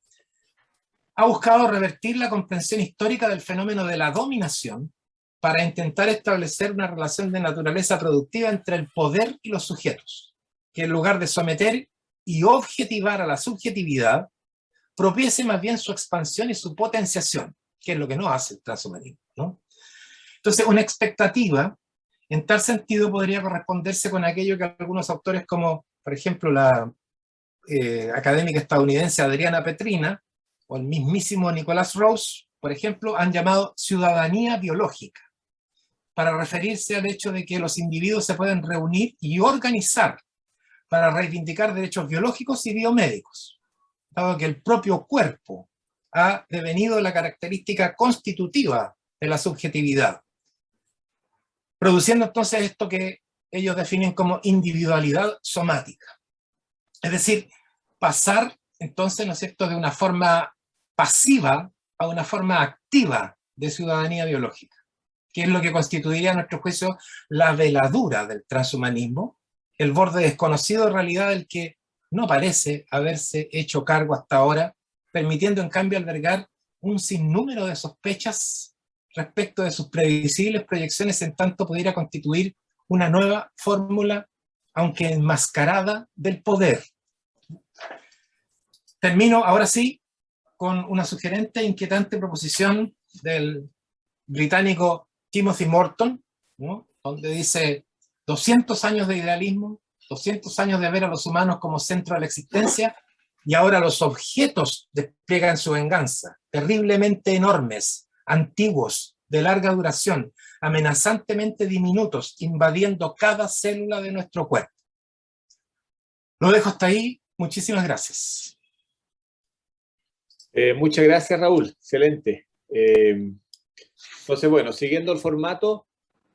ha buscado revertir la comprensión histórica del fenómeno de la dominación para intentar establecer una relación de naturaleza productiva entre el poder y los sujetos, que en lugar de someter y objetivar a la subjetividad, propicie más bien su expansión y su potenciación, que es lo que no hace el transhumanismo, ¿no? Entonces, una expectativa, en tal sentido, podría corresponderse con aquello que algunos autores como, por ejemplo, la académica estadounidense Adriana Petrina, o el mismísimo Nicholas Rose, por ejemplo, han llamado ciudadanía biológica, para referirse al hecho de que los individuos se pueden reunir y organizar para reivindicar derechos biológicos y biomédicos, dado que el propio cuerpo ha devenido la característica constitutiva de la subjetividad, produciendo entonces esto que ellos definen como individualidad somática. Es decir, pasar entonces, ¿no es cierto?, de una forma pasiva a una forma activa de ciudadanía biológica, que es lo que constituiría, a nuestro juicio, la veladura del transhumanismo, el borde desconocido de realidad del que no parece haberse hecho cargo hasta ahora, permitiendo en cambio albergar un sinnúmero de sospechas respecto de sus previsibles proyecciones, en tanto pudiera constituir una nueva fórmula, aunque enmascarada, del poder. Termino ahora sí con una sugerente e inquietante proposición del británico Timothy Morton, ¿no?, donde dice: 200 años de idealismo, 200 años de ver a los humanos como centro de la existencia, y ahora los objetos despliegan su venganza, terriblemente enormes, antiguos, de larga duración, amenazantemente diminutos, invadiendo cada célula de nuestro cuerpo. Lo dejo hasta ahí. Muchísimas gracias. Muchas gracias, Raúl. Excelente. Entonces, bueno, siguiendo el formato,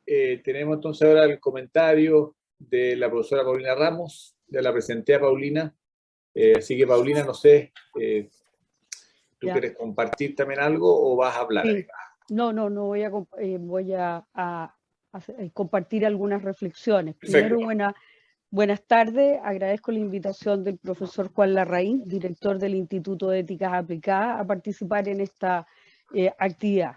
tenemos entonces ahora el comentario de la profesora Paulina Ramos. Ya la presenté a Paulina. Así que, Paulina, no sé, ¿tú quieres compartir también algo o vas a hablar? Sí. No, voy a compartir algunas reflexiones. Perfecto. Primero, buenas tardes. Agradezco la invitación del profesor Juan Larraín, director del Instituto de Éticas Aplicadas, a participar en esta actividad.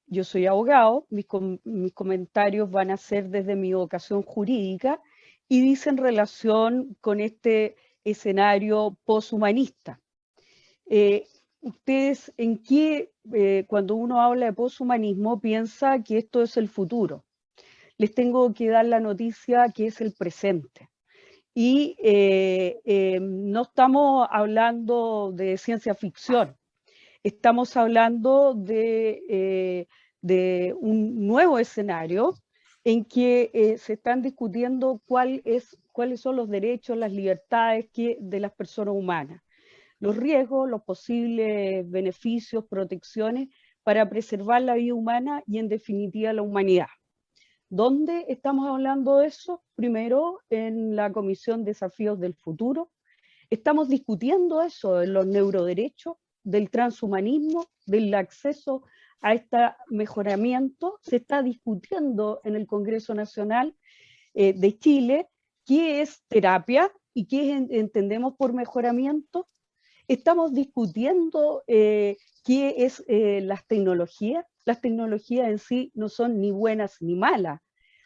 Yo soy abogado, mis comentarios van a ser desde mi vocación jurídica y dicen relación con este escenario poshumanista. Ustedes, ¿en qué, cuando uno habla de poshumanismo, piensa que esto es el futuro? Les tengo que dar la noticia que es el presente. Y no estamos hablando de ciencia ficción, estamos hablando de un nuevo escenario en que se están discutiendo cuáles son los derechos, las libertades de las personas humanas, los riesgos, los posibles beneficios, protecciones para preservar la vida humana y en definitiva la humanidad. ¿Dónde estamos hablando de eso? Primero, en la Comisión Desafíos del Futuro. Estamos discutiendo eso en los neuroderechos, del transhumanismo, del acceso a este mejoramiento. Se está discutiendo en el Congreso Nacional de Chile qué es terapia y qué entendemos por mejoramiento. Estamos discutiendo qué es las tecnologías. Las tecnologías en sí no son ni buenas ni malas.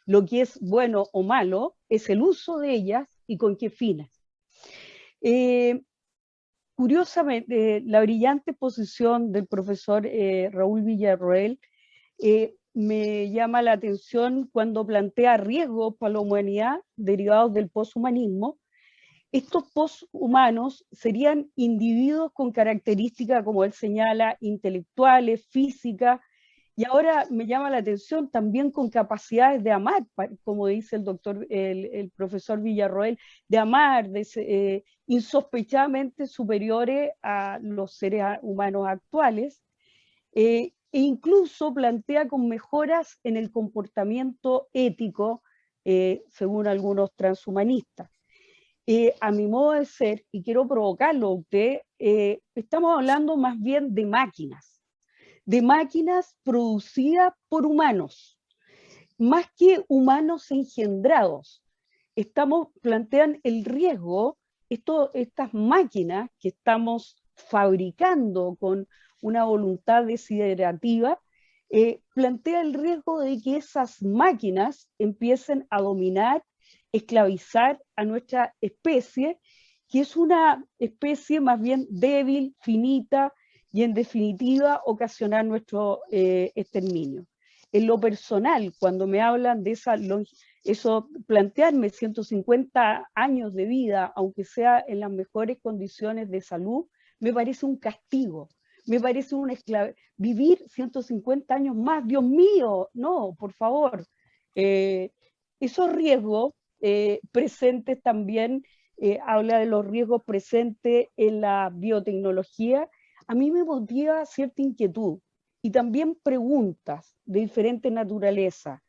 Lo que es bueno o malo es el uso de ellas y con qué fines. Curiosamente, la brillante exposición del profesor Raúl Villarroel me llama la atención cuando plantea riesgos para la humanidad derivados del poshumanismo. Estos poshumanos serían individuos con características, como él señala, intelectuales, físicas, y ahora me llama la atención también con capacidades de amar, como dice el profesor Villarroel, de amar, insospechadamente superiores a los seres humanos actuales, e incluso plantea con mejoras en el comportamiento ético, según algunos transhumanistas. A mi modo de ser, y quiero provocarlo a usted, estamos hablando más bien de máquinas producidas por humanos, más que humanos engendrados. Plantean el riesgo, estas máquinas que estamos fabricando con una voluntad desiderativa, plantea el riesgo de que esas máquinas empiecen a dominar, esclavizar a nuestra especie, que es una especie más bien débil, finita, y en definitiva ocasionar nuestro exterminio. En lo personal, cuando me hablan de eso, plantearme 150 años de vida, aunque sea en las mejores condiciones de salud, me parece un castigo, me parece vivir 150 años más, Dios mío, no, por favor. Esos riesgos presentes también, habla de los riesgos presentes en la biotecnología, a mí me motiva cierta inquietud y también preguntas de diferente naturaleza.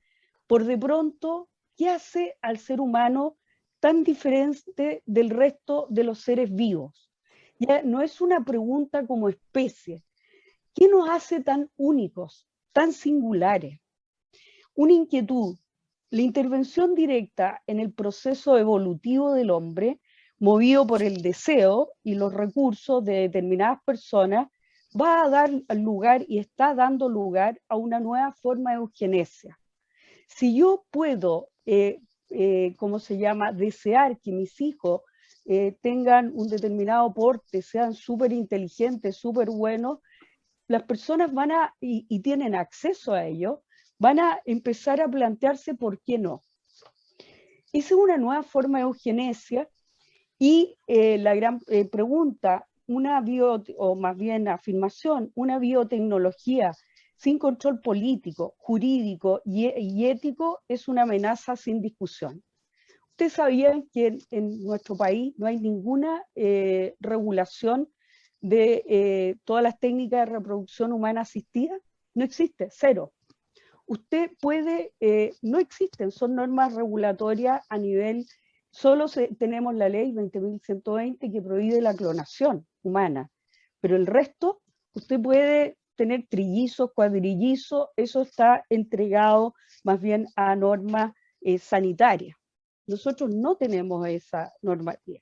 Por de pronto, ¿qué hace al ser humano tan diferente del resto de los seres vivos? Ya no es una pregunta como especie. ¿Qué nos hace tan únicos, tan singulares? Una inquietud. La intervención directa en el proceso evolutivo del hombre, movido por el deseo y los recursos de determinadas personas, va a dar lugar y está dando lugar a una forma de eugenesia. Si yo puedo, desear que mis hijos tengan un determinado porte, sean súper inteligentes, súper buenos, las personas y tienen acceso a ello, van a empezar a plantearse por qué no. Esa es una nueva forma de eugenesia y la gran pregunta, o más bien afirmación, una biotecnología sin control político, jurídico y ético es una amenaza sin discusión. ¿Ustedes sabían que en nuestro país no hay ninguna regulación de todas las técnicas de reproducción humana asistida? No existe, cero. Usted puede, no existen, son normas regulatorias a nivel, tenemos la ley 20.120 que prohíbe la clonación humana, pero el resto, usted puede tener trillizos, cuadrillizos, eso está entregado más bien a normas sanitarias. Nosotros no tenemos esa normativa.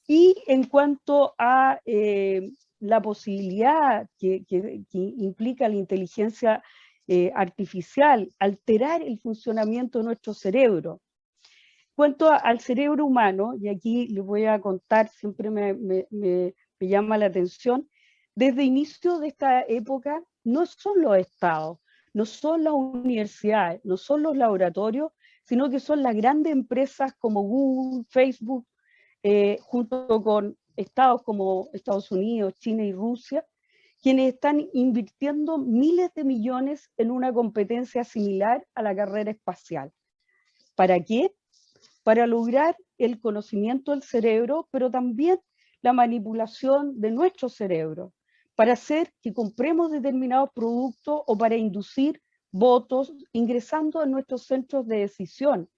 Y en cuanto a la posibilidad que implica la inteligencia artificial, alterar el funcionamiento de nuestro cerebro. En cuanto al cerebro humano, y aquí les voy a contar, siempre me llama la atención, desde inicio de esta época no son los estados, no son las universidades, no son los laboratorios, sino que son las grandes empresas como Google, Facebook, junto con estados como Estados Unidos, China y Rusia, quienes están invirtiendo miles de millones en una competencia similar a la carrera espacial. ¿Para qué? Para lograr el conocimiento del cerebro, pero también la manipulación de nuestro cerebro, para hacer que compremos determinados productos o para inducir votos ingresando a nuestros centros de decisión,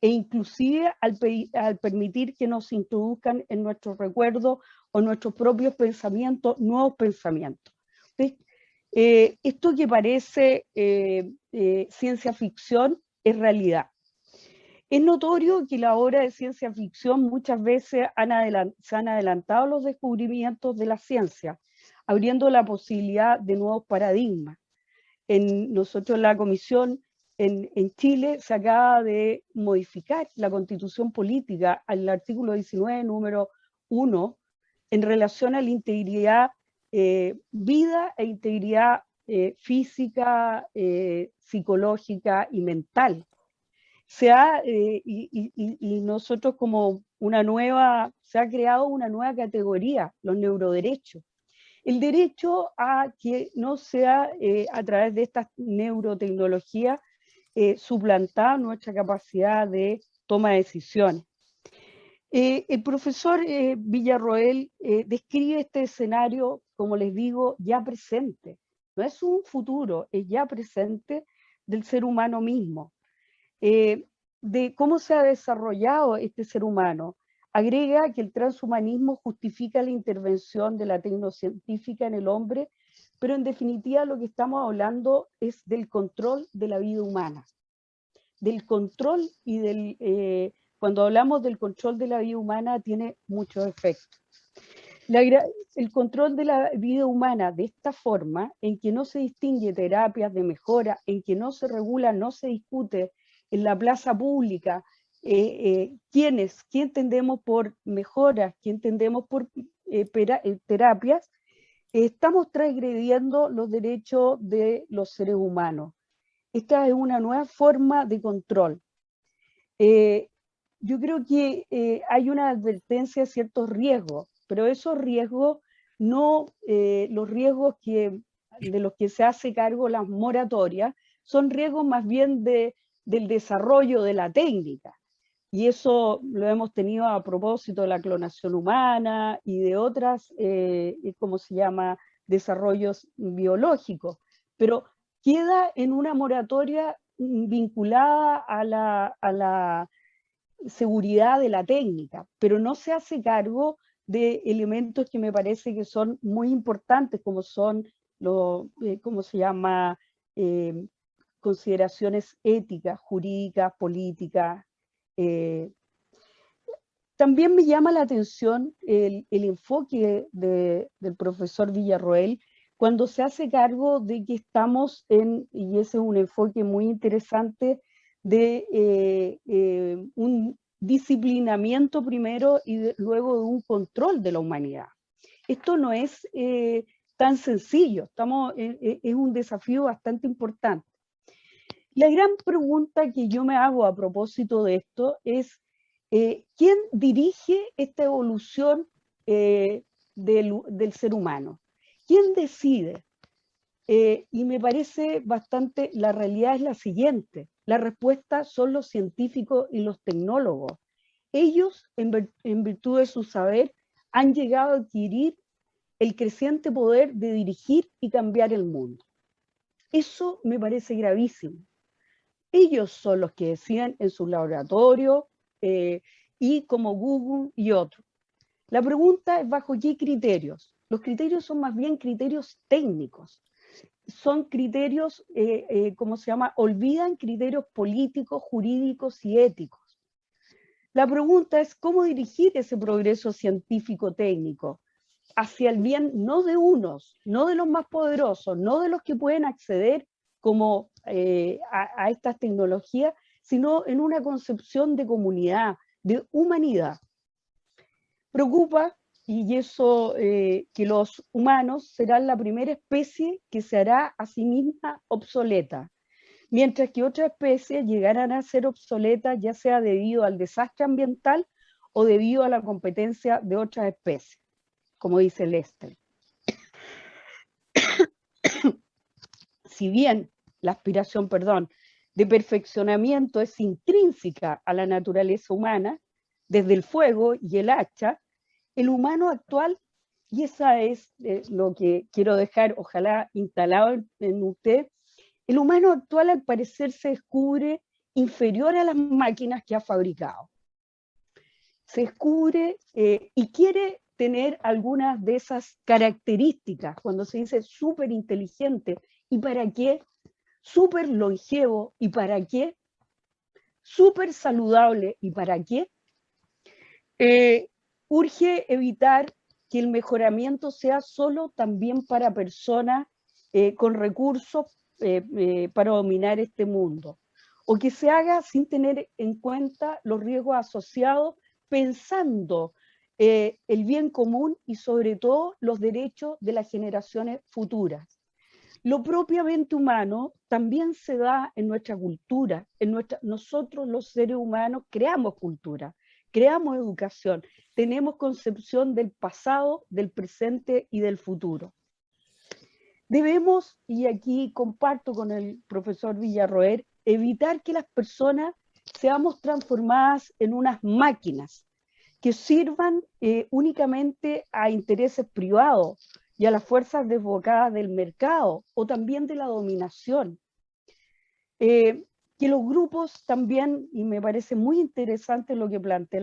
e inclusive al permitir que nos introduzcan en nuestros recuerdos o nuestros propios pensamientos, nuevos pensamientos. Esto que parece ciencia ficción es realidad. Es notorio que la obra de ciencia ficción muchas veces se han adelantado los descubrimientos de la ciencia, abriendo la posibilidad de nuevos paradigmas. Nosotros en la comisión en Chile se acaba de modificar la constitución política al artículo 19, número 1, en relación a la integridad, vida e integridad física, psicológica y mental. Y nosotros como se ha creado una nueva categoría, los neuroderechos. El derecho a que no sea a través de estas neurotecnologías suplantada nuestra capacidad de toma de decisiones. El profesor Villarroel describe este escenario, como les digo, ya presente. no es un futuro, es ya presente del ser humano mismo. De cómo se ha desarrollado este ser humano. Agrega que el transhumanismo justifica la intervención de la tecnocientífica en el hombre, pero en definitiva lo que estamos hablando es del control de la vida humana. Del control y del... cuando hablamos del control de la vida humana tiene muchos efectos. El control de la vida humana de esta forma, en que no se distingue terapias de mejora, en que no se regula, no se discute en la plaza pública qué entendemos por mejoras, qué entendemos por terapias, estamos transgrediendo los derechos de los seres humanos. Esta es una nueva forma de control. Yo creo que hay una advertencia de ciertos riesgos, pero esos riesgos no, los riesgos de los que se hace cargo las moratorias, son riesgos más bien del desarrollo de la técnica. Y eso lo hemos tenido a propósito de la clonación humana y de otras, ¿cómo se llama?, desarrollos biológicos. Pero queda en una moratoria vinculada a la seguridad de la técnica, pero no se hace cargo de elementos que me parece que son muy importantes, como son ¿cómo se llama?, consideraciones éticas, jurídicas, políticas. También me llama la atención el enfoque del profesor Villarroel cuando se hace cargo de que estamos y ese es un enfoque muy interesante, de un disciplinamiento primero y luego de un control de la humanidad. Esto no es tan sencillo, es un desafío bastante importante. La gran pregunta que yo me hago a propósito de esto es, ¿quién dirige esta evolución del ser humano? ¿Quién decide? Y me parece bastante, la realidad es la siguiente, la respuesta son los científicos y los tecnólogos. Ellos, en virtud de su saber, han llegado a adquirir el creciente poder de dirigir y cambiar el mundo. Eso me parece gravísimo. Ellos son los que deciden en sus laboratorios y como Google y otros. La pregunta es bajo qué criterios. Los criterios son más bien criterios técnicos. Son criterios, ¿cómo se llama? Olvidan criterios políticos, jurídicos y éticos. La pregunta es cómo dirigir ese progreso científico-técnico hacia el bien no de unos, no de los más poderosos, no de los que pueden acceder como a estas tecnologías, sino en una concepción de comunidad, de humanidad. Preocupa, y eso que los humanos serán la primera especie que se hará a sí misma obsoleta, mientras que otras especies llegarán a ser obsoletas ya sea debido al desastre ambiental o debido a la competencia de otras especies, como dice Lester. Si bien la aspiración, de perfeccionamiento es intrínseca a la naturaleza humana, desde el fuego y el hacha, el humano actual, y esa es lo que quiero dejar, ojalá instalado en usted, el humano actual al parecer se descubre inferior a las máquinas que ha fabricado. Se descubre y quiere tener algunas de esas características, cuando se dice súper inteligente, ¿y para qué? Súper longevo, ¿y para qué? Súper saludable, ¿y para qué? Urge evitar que el mejoramiento sea solo también para personas con recursos para dominar este mundo, o que se haga sin tener en cuenta los riesgos asociados, pensando el bien común y sobre todo los derechos de las generaciones futuras. Lo propiamente humano también se da en nuestra cultura, nosotros los seres humanos creamos cultura, creamos educación, tenemos concepción del pasado, del presente y del futuro. Debemos, y aquí comparto con el profesor Villarroel, evitar que las personas seamos transformadas en unas máquinas que sirvan únicamente a intereses privados y a las fuerzas desbocadas del mercado o también de la dominación. Que los grupos también, y me parece muy interesante lo que plantea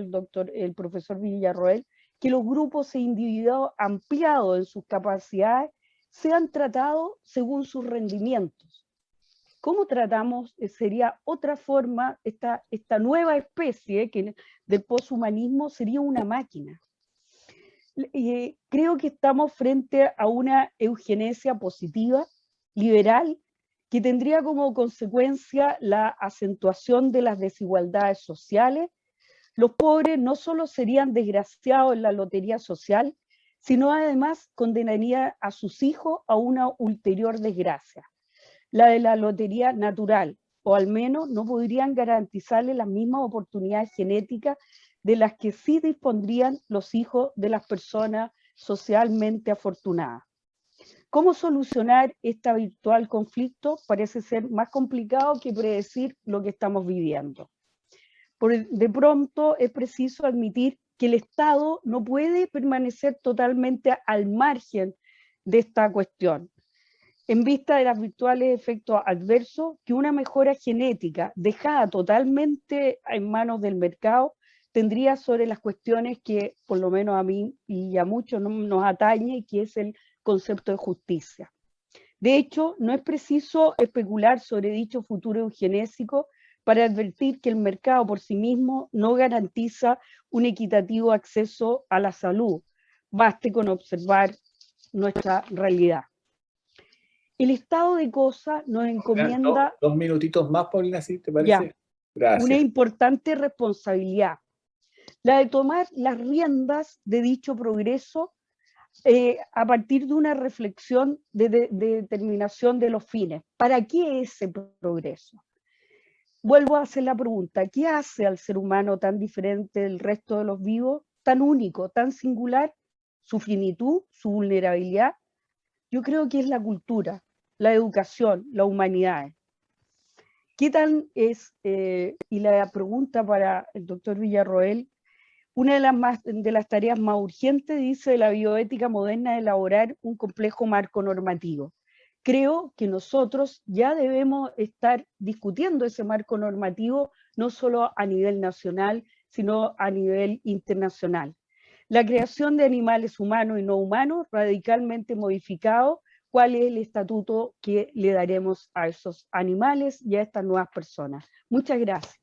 el profesor Villarroel, que los grupos e individuos ampliados en sus capacidades sean tratados según sus rendimientos. ¿Cómo tratamos? Sería otra forma, esta nueva especie que del poshumanismo sería una máquina. Creo que estamos frente a una eugenesia positiva, liberal, que tendría como consecuencia la acentuación de las desigualdades sociales. Los pobres no solo serían desgraciados en la lotería social, sino además condenaría a sus hijos a una ulterior desgracia, la de la lotería natural, o al menos no podrían garantizarle las mismas oportunidades genéticas de las que sí dispondrían los hijos de las personas socialmente afortunadas. ¿Cómo solucionar este virtual conflicto? Parece ser más complicado que predecir lo que estamos viviendo. De pronto es preciso admitir que el Estado no puede permanecer totalmente al margen de esta cuestión, en vista de los virtuales efectos adversos que una mejora genética dejada totalmente en manos del mercado tendría sobre las cuestiones que por lo menos a mí y a muchos nos atañe, que es el concepto de justicia. De hecho, no es preciso especular sobre dicho futuro eugenésico para advertir que el mercado por sí mismo no garantiza un equitativo acceso a la salud. Baste con observar nuestra realidad. El estado de cosas nos encomienda... Dos minutitos más, Paulina, ¿sí te parece? Ya, gracias. Una importante responsabilidad, la de tomar las riendas de dicho progreso a partir de una reflexión de determinación de los fines. ¿Para qué ese progreso? Vuelvo a hacer la pregunta, ¿qué hace al ser humano tan diferente del resto de los vivos, tan único, tan singular? Su finitud, su vulnerabilidad. Yo creo que es la cultura, la educación, la humanidad. ¿Qué tal es, y la pregunta para el doctor Villarroel, una de las tareas más urgentes, dice, de la bioética moderna es elaborar un complejo marco normativo? Creo que nosotros ya debemos estar discutiendo ese marco normativo, no solo a nivel nacional, sino a nivel internacional. La creación de animales humanos y no humanos, radicalmente modificados, ¿cuál es el estatuto que le daremos a esos animales y a estas nuevas personas? Muchas gracias.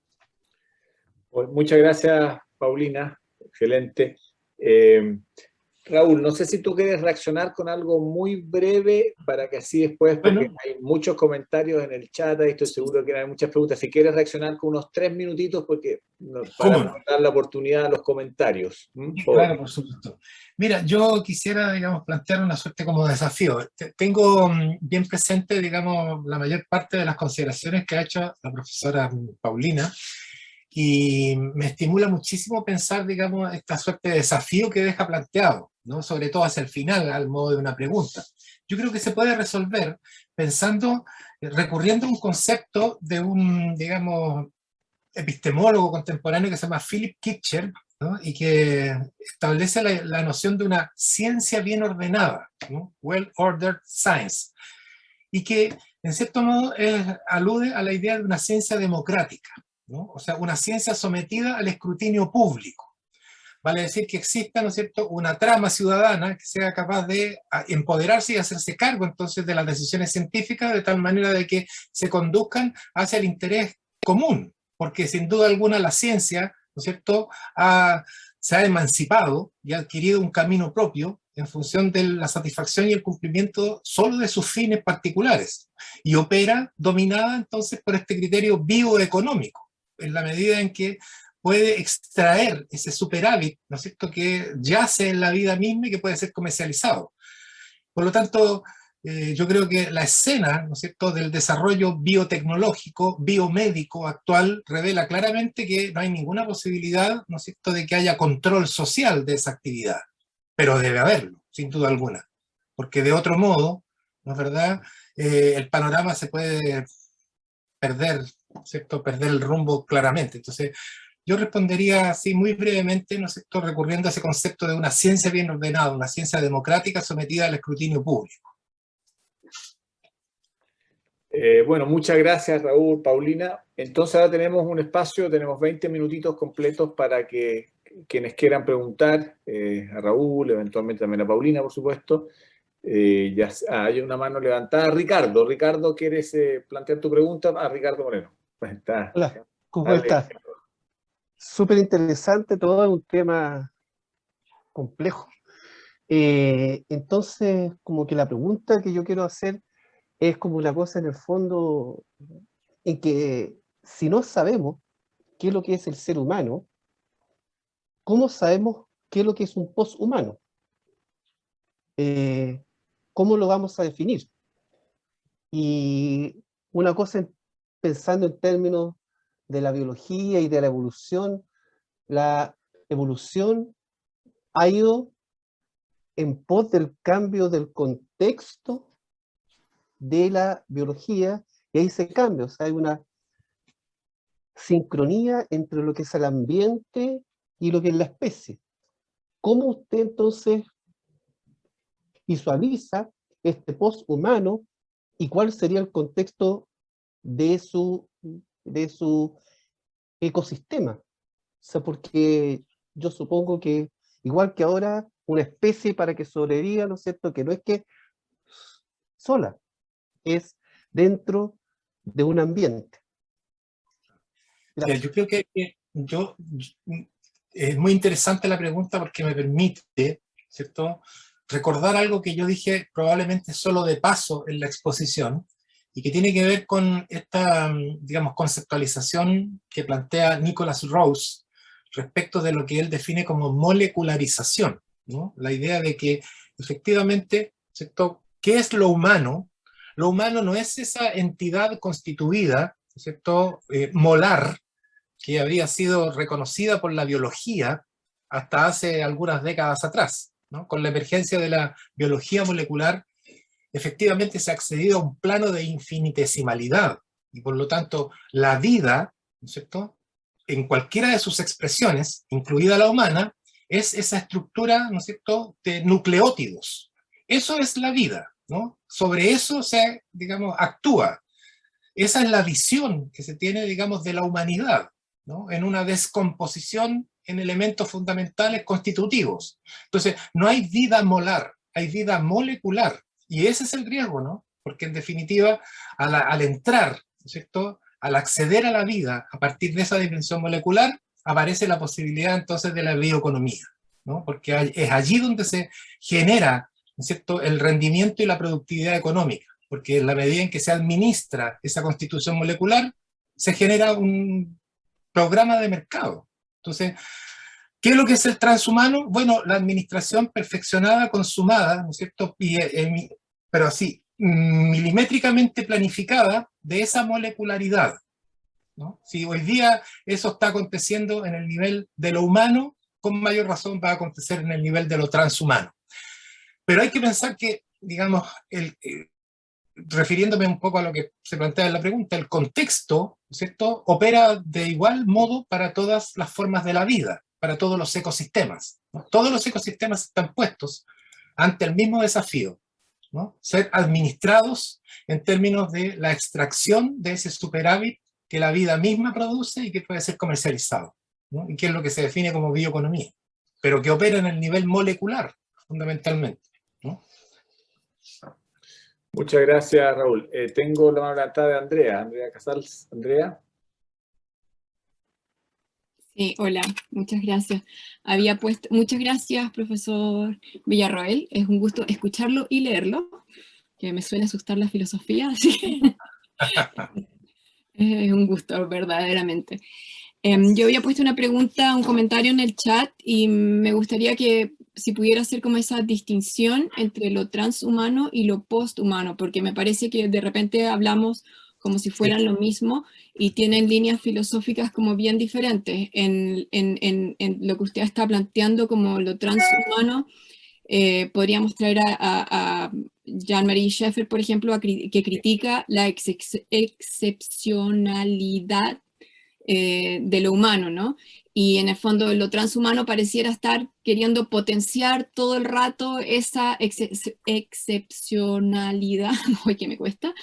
Pues muchas gracias, Paulina. Excelente. Raúl, no sé si tú quieres reaccionar con algo muy breve para que así después, porque hay muchos comentarios en el chat y estoy seguro que hay muchas preguntas. Si quieres reaccionar con unos 3 minutitos, porque para dar la oportunidad a los comentarios. Claro, por supuesto. Mira, yo quisiera, digamos, plantear una suerte como desafío. Tengo bien presente, digamos, la mayor parte de las consideraciones que ha hecho la profesora Paulina, y me estimula muchísimo pensar, digamos, esta suerte de desafío que deja planteado, ¿no? Sobre todo hacia el final, al modo de una pregunta. Yo creo que se puede resolver pensando, recurriendo a un concepto de un, digamos, epistemólogo contemporáneo que se llama Philip Kitcher, ¿no? Y que establece la noción de una ciencia bien ordenada, ¿no? Well-ordered science, y que en cierto modo alude a la idea de una ciencia democrática, ¿no? O sea, una ciencia sometida al escrutinio público. Vale decir que exista, ¿no es cierto?, una trama ciudadana que sea capaz de empoderarse y hacerse cargo entonces de las decisiones científicas de tal manera de que se conduzcan hacia el interés común, porque sin duda alguna la ciencia, ¿no es cierto?, se ha emancipado y ha adquirido un camino propio en función de la satisfacción y el cumplimiento solo de sus fines particulares, y opera dominada entonces por este criterio bioeconómico, en la medida en que puede extraer ese superávit, ¿no es cierto?, que yace en la vida misma y que puede ser comercializado. Por lo tanto, yo creo que la escena, ¿no es cierto?, del desarrollo biotecnológico, biomédico actual revela claramente que no hay ninguna posibilidad, ¿no es cierto?, de que haya control social de esa actividad, pero debe haberlo, sin duda alguna, porque de otro modo, ¿no es verdad?, el panorama se puede perder, ¿cierto?, perder el rumbo claramente. Entonces, yo respondería así muy brevemente, ¿no es cierto?, recurriendo a ese concepto de una ciencia bien ordenada, una ciencia democrática sometida al escrutinio público. Bueno, muchas gracias, Raúl, Paulina. Entonces ahora tenemos un espacio, tenemos 20 minutitos completos para que quienes quieran preguntar a Raúl, eventualmente también a Paulina, por supuesto. Hay una mano levantada. Ricardo, ¿quieres plantear tu pregunta? Ricardo Moreno. Pues está. Hola, ¿cómo Dale. estás? Súper interesante, todo es un tema complejo. Entonces, como que la pregunta que yo quiero hacer es como una cosa en el fondo, en que si no sabemos qué es lo que es el ser humano, ¿cómo sabemos qué es lo que es un poshumano? ¿Cómo lo vamos a definir? Y una cosa, pensando en términos de la biología y de la evolución ha ido en pos del cambio del contexto de la biología, y ahí se cambia, o sea, hay una sincronía entre lo que es el ambiente y lo que es la especie. ¿Cómo usted entonces visualiza este poshumano y cuál sería el contexto de su ecosistema? O sea, porque yo supongo que, igual que ahora, una especie para que sobreviva, ¿no es cierto?, que no es que sola, es dentro de un ambiente. Mira, yo creo que es muy interesante la pregunta porque me permite, ¿cierto?, recordar algo que yo dije probablemente solo de paso en la exposición y que tiene que ver con esta, digamos, conceptualización que plantea Nicholas Rose respecto de lo que él define como molecularización, ¿no? La idea de que efectivamente, ¿cierto?, ¿qué es lo humano? Lo humano no es esa entidad constituida, ¿cierto?, molar, que habría sido reconocida por la biología hasta hace algunas décadas atrás, ¿no? Con la emergencia de la biología molecular, efectivamente se ha accedido a un plano de infinitesimalidad, y por lo tanto la vida, ¿no es cierto?, en cualquiera de sus expresiones, incluida la humana, es esa estructura, ¿no es cierto?, de nucleótidos. Eso es la vida, ¿no? Sobre eso se, digamos, actúa. Esa es la visión que se tiene, digamos, de la humanidad, ¿no?, en una descomposición en elementos fundamentales constitutivos. Entonces, no hay vida molar, hay vida molecular, y ese es el riesgo, ¿no? Porque en definitiva, al entrar, ¿no es cierto?, al acceder a la vida a partir de esa dimensión molecular, aparece la posibilidad entonces de la bioeconomía, ¿no? Porque es allí donde se genera, ¿no es cierto?, el rendimiento y la productividad económica, porque en la medida en que se administra esa constitución molecular, se genera un programa de mercado. Entonces, ¿qué es lo que es el transhumano? Bueno, la administración perfeccionada, consumada, ¿no es cierto?, pero así, milimétricamente planificada de esa molecularidad, ¿no? Si hoy día eso está aconteciendo en el nivel de lo humano, con mayor razón va a acontecer en el nivel de lo transhumano. Pero hay que pensar que, digamos, refiriéndome un poco a lo que se plantea en la pregunta, el contexto, ¿cierto?, opera de igual modo para todas las formas de la vida, para todos los ecosistemas, ¿no? Todos los ecosistemas están puestos ante el mismo desafío, ¿no? Ser administrados en términos de la extracción de ese superávit que la vida misma produce y que puede ser comercializado, ¿no? Y que es lo que se define como bioeconomía, pero que opera en el nivel molecular, fundamentalmente, ¿no? Muchas gracias, Raúl. Tengo la mano levantada de Andrea Casals. Andrea. Sí, hola, muchas gracias. Muchas gracias, profesor Villarroel. Es un gusto escucharlo y leerlo, que me suele asustar la filosofía, así que es un gusto, verdaderamente. Yo había puesto una pregunta, un comentario en el chat, y me gustaría que si pudiera hacer como esa distinción entre lo transhumano y lo posthumano, porque me parece que de repente hablamos como si fueran lo mismo y tienen líneas filosóficas como bien diferentes. En lo que usted está planteando como lo transhumano, podríamos traer a Jean-Marie Schaeffer, por ejemplo, que critica la excepcionalidad de lo humano, ¿no? Y en el fondo lo transhumano pareciera estar queriendo potenciar todo el rato esa excepcionalidad, hoy que me cuesta,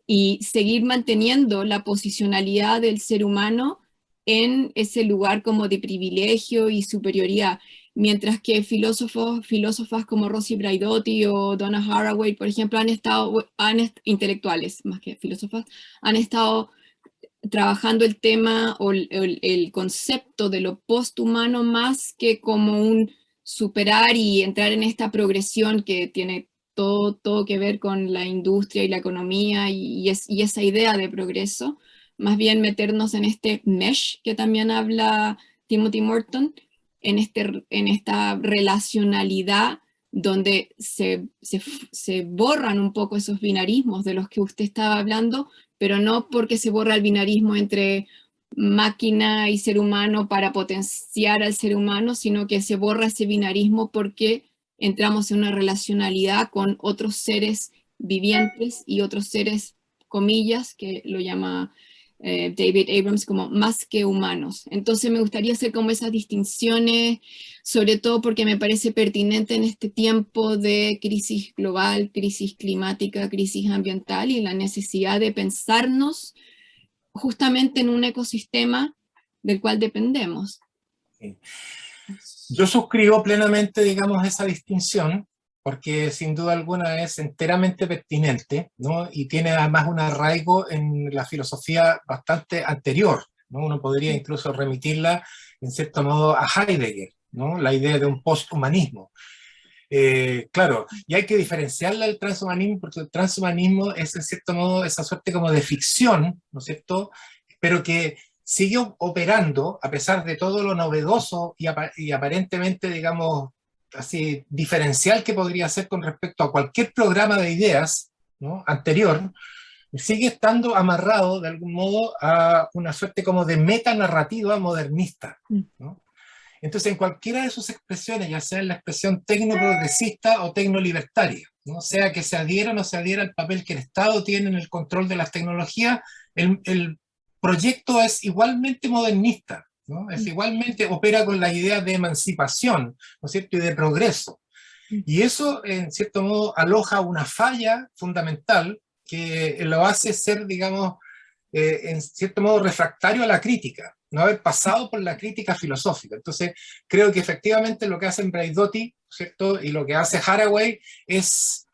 y seguir manteniendo la posicionalidad del ser humano en ese lugar como de privilegio y superioridad, mientras que filósofas como Rosi Braidotti o Donna Haraway, por ejemplo, intelectuales más que filósofas, han estado trabajando el tema o el concepto de lo posthumano más que como un superar y entrar en esta progresión que tiene todo que ver con la industria y la economía y esa idea de progreso, más bien meternos en este mesh que también habla Timothy Morton, en esta relacionalidad donde se borran un poco esos binarismos de los que usted estaba hablando, pero no porque se borra el binarismo entre máquina y ser humano para potenciar al ser humano, sino que se borra ese binarismo porque entramos en una relacionalidad con otros seres vivientes y otros seres, comillas, que lo llama David Abrams como más que humanos. Entonces me gustaría hacer como esas distinciones, sobre todo porque me parece pertinente en este tiempo de crisis global, crisis climática, crisis ambiental y la necesidad de pensarnos justamente en un ecosistema del cual dependemos. Yo suscribo plenamente, digamos, esa distinción, porque sin duda alguna es enteramente pertinente, ¿no? Y tiene además un arraigo en la filosofía bastante anterior, ¿no? Uno podría incluso remitirla, en cierto modo, a Heidegger, ¿no? La idea de un posthumanismo. Claro, y hay que diferenciarla del transhumanismo, porque el transhumanismo es, en cierto modo, esa suerte como de ficción, ¿no es cierto?, pero que sigue operando a pesar de todo lo novedoso y aparentemente, digamos, así diferencial que podría ser con respecto a cualquier programa de ideas, ¿no?, anterior, sigue estando amarrado de algún modo a una suerte como de metanarrativa modernista, ¿no? Entonces, en cualquiera de sus expresiones, ya sea en la expresión tecnoprogresista o tecnolibertaria, ¿no?, sea que se adhiera o no se adhiera al papel que el Estado tiene en el control de las tecnologías, el proyecto es igualmente modernista, ¿no? Es igualmente, opera con la idea de emancipación, ¿no es cierto?, y de progreso. Y eso, en cierto modo, aloja una falla fundamental que lo hace ser, digamos, en cierto modo refractario a la crítica, no haber pasado por la crítica filosófica. Entonces, creo que efectivamente lo que hacen Braidotti, ¿cierto?, y lo que hace Haraway es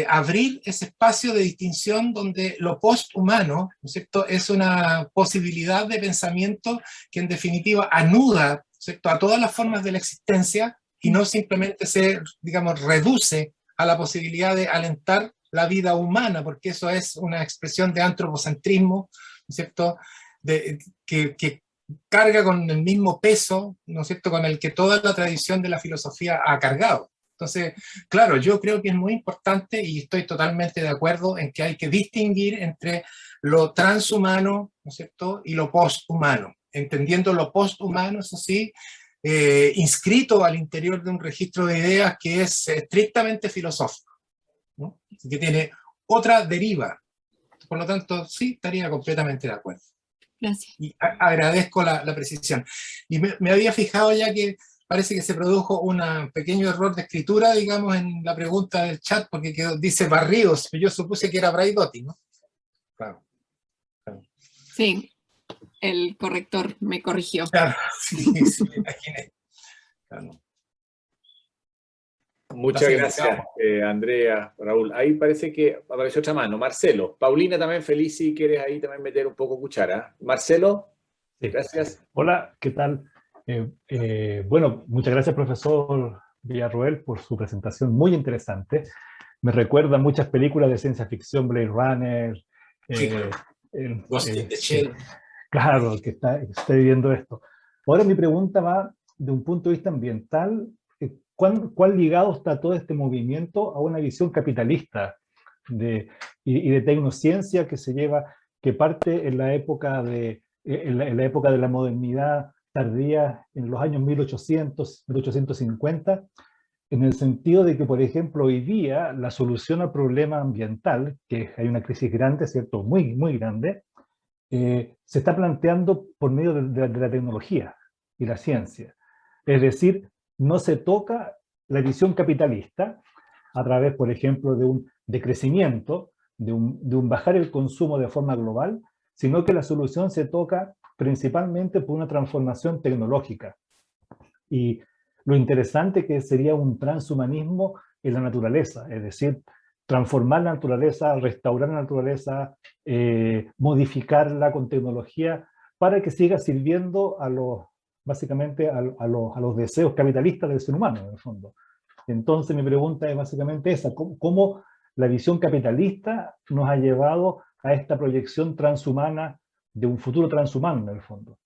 abrir ese espacio de distinción donde lo posthumano, ¿no es cierto?, es una posibilidad de pensamiento que en definitiva anuda, ¿cierto?, a todas las formas de la existencia y no simplemente se, digamos, reduce a la posibilidad de alentar la vida humana, porque eso es una expresión de antropocentrismo, ¿no es cierto?, que carga con el mismo peso, ¿no es cierto?, con el que toda la tradición de la filosofía ha cargado. Entonces, claro, yo creo que es muy importante y estoy totalmente de acuerdo en que hay que distinguir entre lo transhumano, ¿no es cierto?, y lo posthumano, entendiendo lo posthumano, eso sí, inscrito al interior de un registro de ideas que es estrictamente filosófico, ¿no?, que tiene otra deriva. Por lo tanto, sí, estaría completamente de acuerdo. Gracias. Y agradezco la precisión. Y me había fijado ya que parece que se produjo un pequeño error de escritura, digamos, en la pregunta del chat, porque dice Barrios, yo supuse que era Braidotti, ¿no? Claro. Sí, el corrector me corrigió. Claro, sí, me imaginé. Claro. Muchas gracias, Andrea, Raúl. Ahí parece que apareció otra mano. Marcelo. Paulina también feliz si quieres ahí también meter un poco cuchara. Marcelo, sí. Gracias. Hola, ¿qué tal? Bueno, muchas gracias, profesor Villarroel, por su presentación muy interesante. Me recuerda muchas películas de ciencia ficción, Blade Runner. Ghost in the Shell. Claro, que está viviendo esto. Ahora mi pregunta va de un punto de vista ambiental. ¿Cuán ligado está todo este movimiento a una visión capitalista y de tecnociencia que se lleva, que parte en la época de la modernidad tardía, en los años 1800, 1850, en el sentido de que, por ejemplo, hoy día la solución al problema ambiental, que hay una crisis grande, ¿cierto?, muy, muy grande, se está planteando por medio de la tecnología y la ciencia. Es decir, no se toca la visión capitalista a través, por ejemplo, de crecimiento, de un bajar el consumo de forma global, sino que la solución se toca principalmente por una transformación tecnológica. Y lo interesante que sería un transhumanismo en la naturaleza, es decir, transformar la naturaleza, restaurar la naturaleza, modificarla con tecnología para que siga sirviendo básicamente a los deseos capitalistas del ser humano, en el fondo. Entonces mi pregunta es básicamente esa: ¿cómo la visión capitalista nos ha llevado a esta proyección transhumana de un futuro transhumano, en el fondo?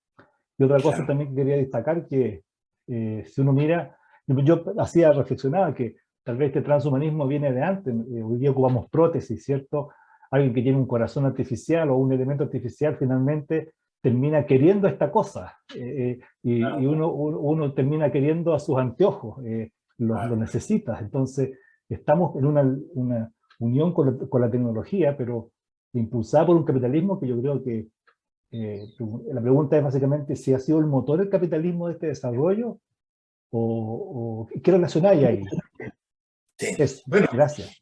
Y otra cosa también que quería destacar, que si uno mira, yo hacía reflexionar que tal vez este transhumanismo viene de antes. Hoy día ocupamos prótesis, ¿cierto? Alguien que tiene un corazón artificial o un elemento artificial finalmente termina queriendo esta cosa, y uno termina queriendo a sus anteojos, los necesita. Entonces estamos en una unión con la tecnología, pero impulsada por un capitalismo que yo creo que la pregunta es básicamente si ha sido el motor del capitalismo de este desarrollo, o ¿qué relación hay ahí? Sí. Bueno, gracias.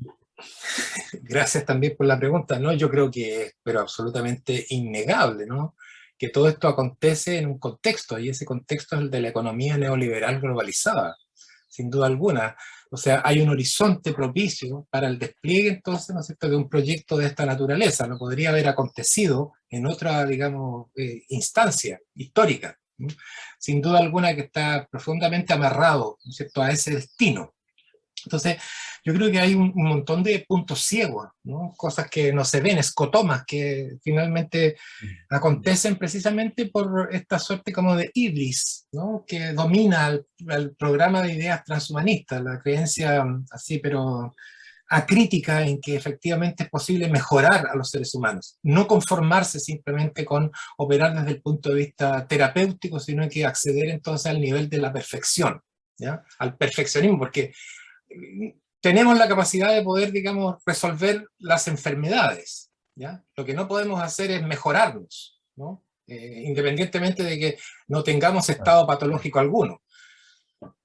Gracias también por la pregunta, ¿no? Yo creo que es, pero absolutamente innegable, ¿no?, que todo esto acontece en un contexto, y ese contexto es el de la economía neoliberal globalizada, sin duda alguna. O sea, hay un horizonte propicio para el despliegue, entonces, ¿no es cierto?, de un proyecto de esta naturaleza. No podría haber acontecido en otra, digamos, instancia histórica, ¿no? Sin duda alguna que está profundamente amarrado, ¿no es cierto?, a ese destino. Entonces, yo creo que hay un montón de puntos ciegos, ¿no?, cosas que no se ven, escotomas que finalmente acontecen precisamente por esta suerte como de ibris, ¿no?, que domina el programa de ideas transhumanistas, la creencia así, pero acrítica en que efectivamente es posible mejorar a los seres humanos, no conformarse simplemente con operar desde el punto de vista terapéutico, sino que acceder entonces al nivel de la perfección, ¿ya?, al perfeccionismo, porque tenemos la capacidad de poder, digamos, resolver las enfermedades, ¿ya? Lo que no podemos hacer es mejorarnos, ¿no? Independientemente de que no tengamos estado patológico alguno.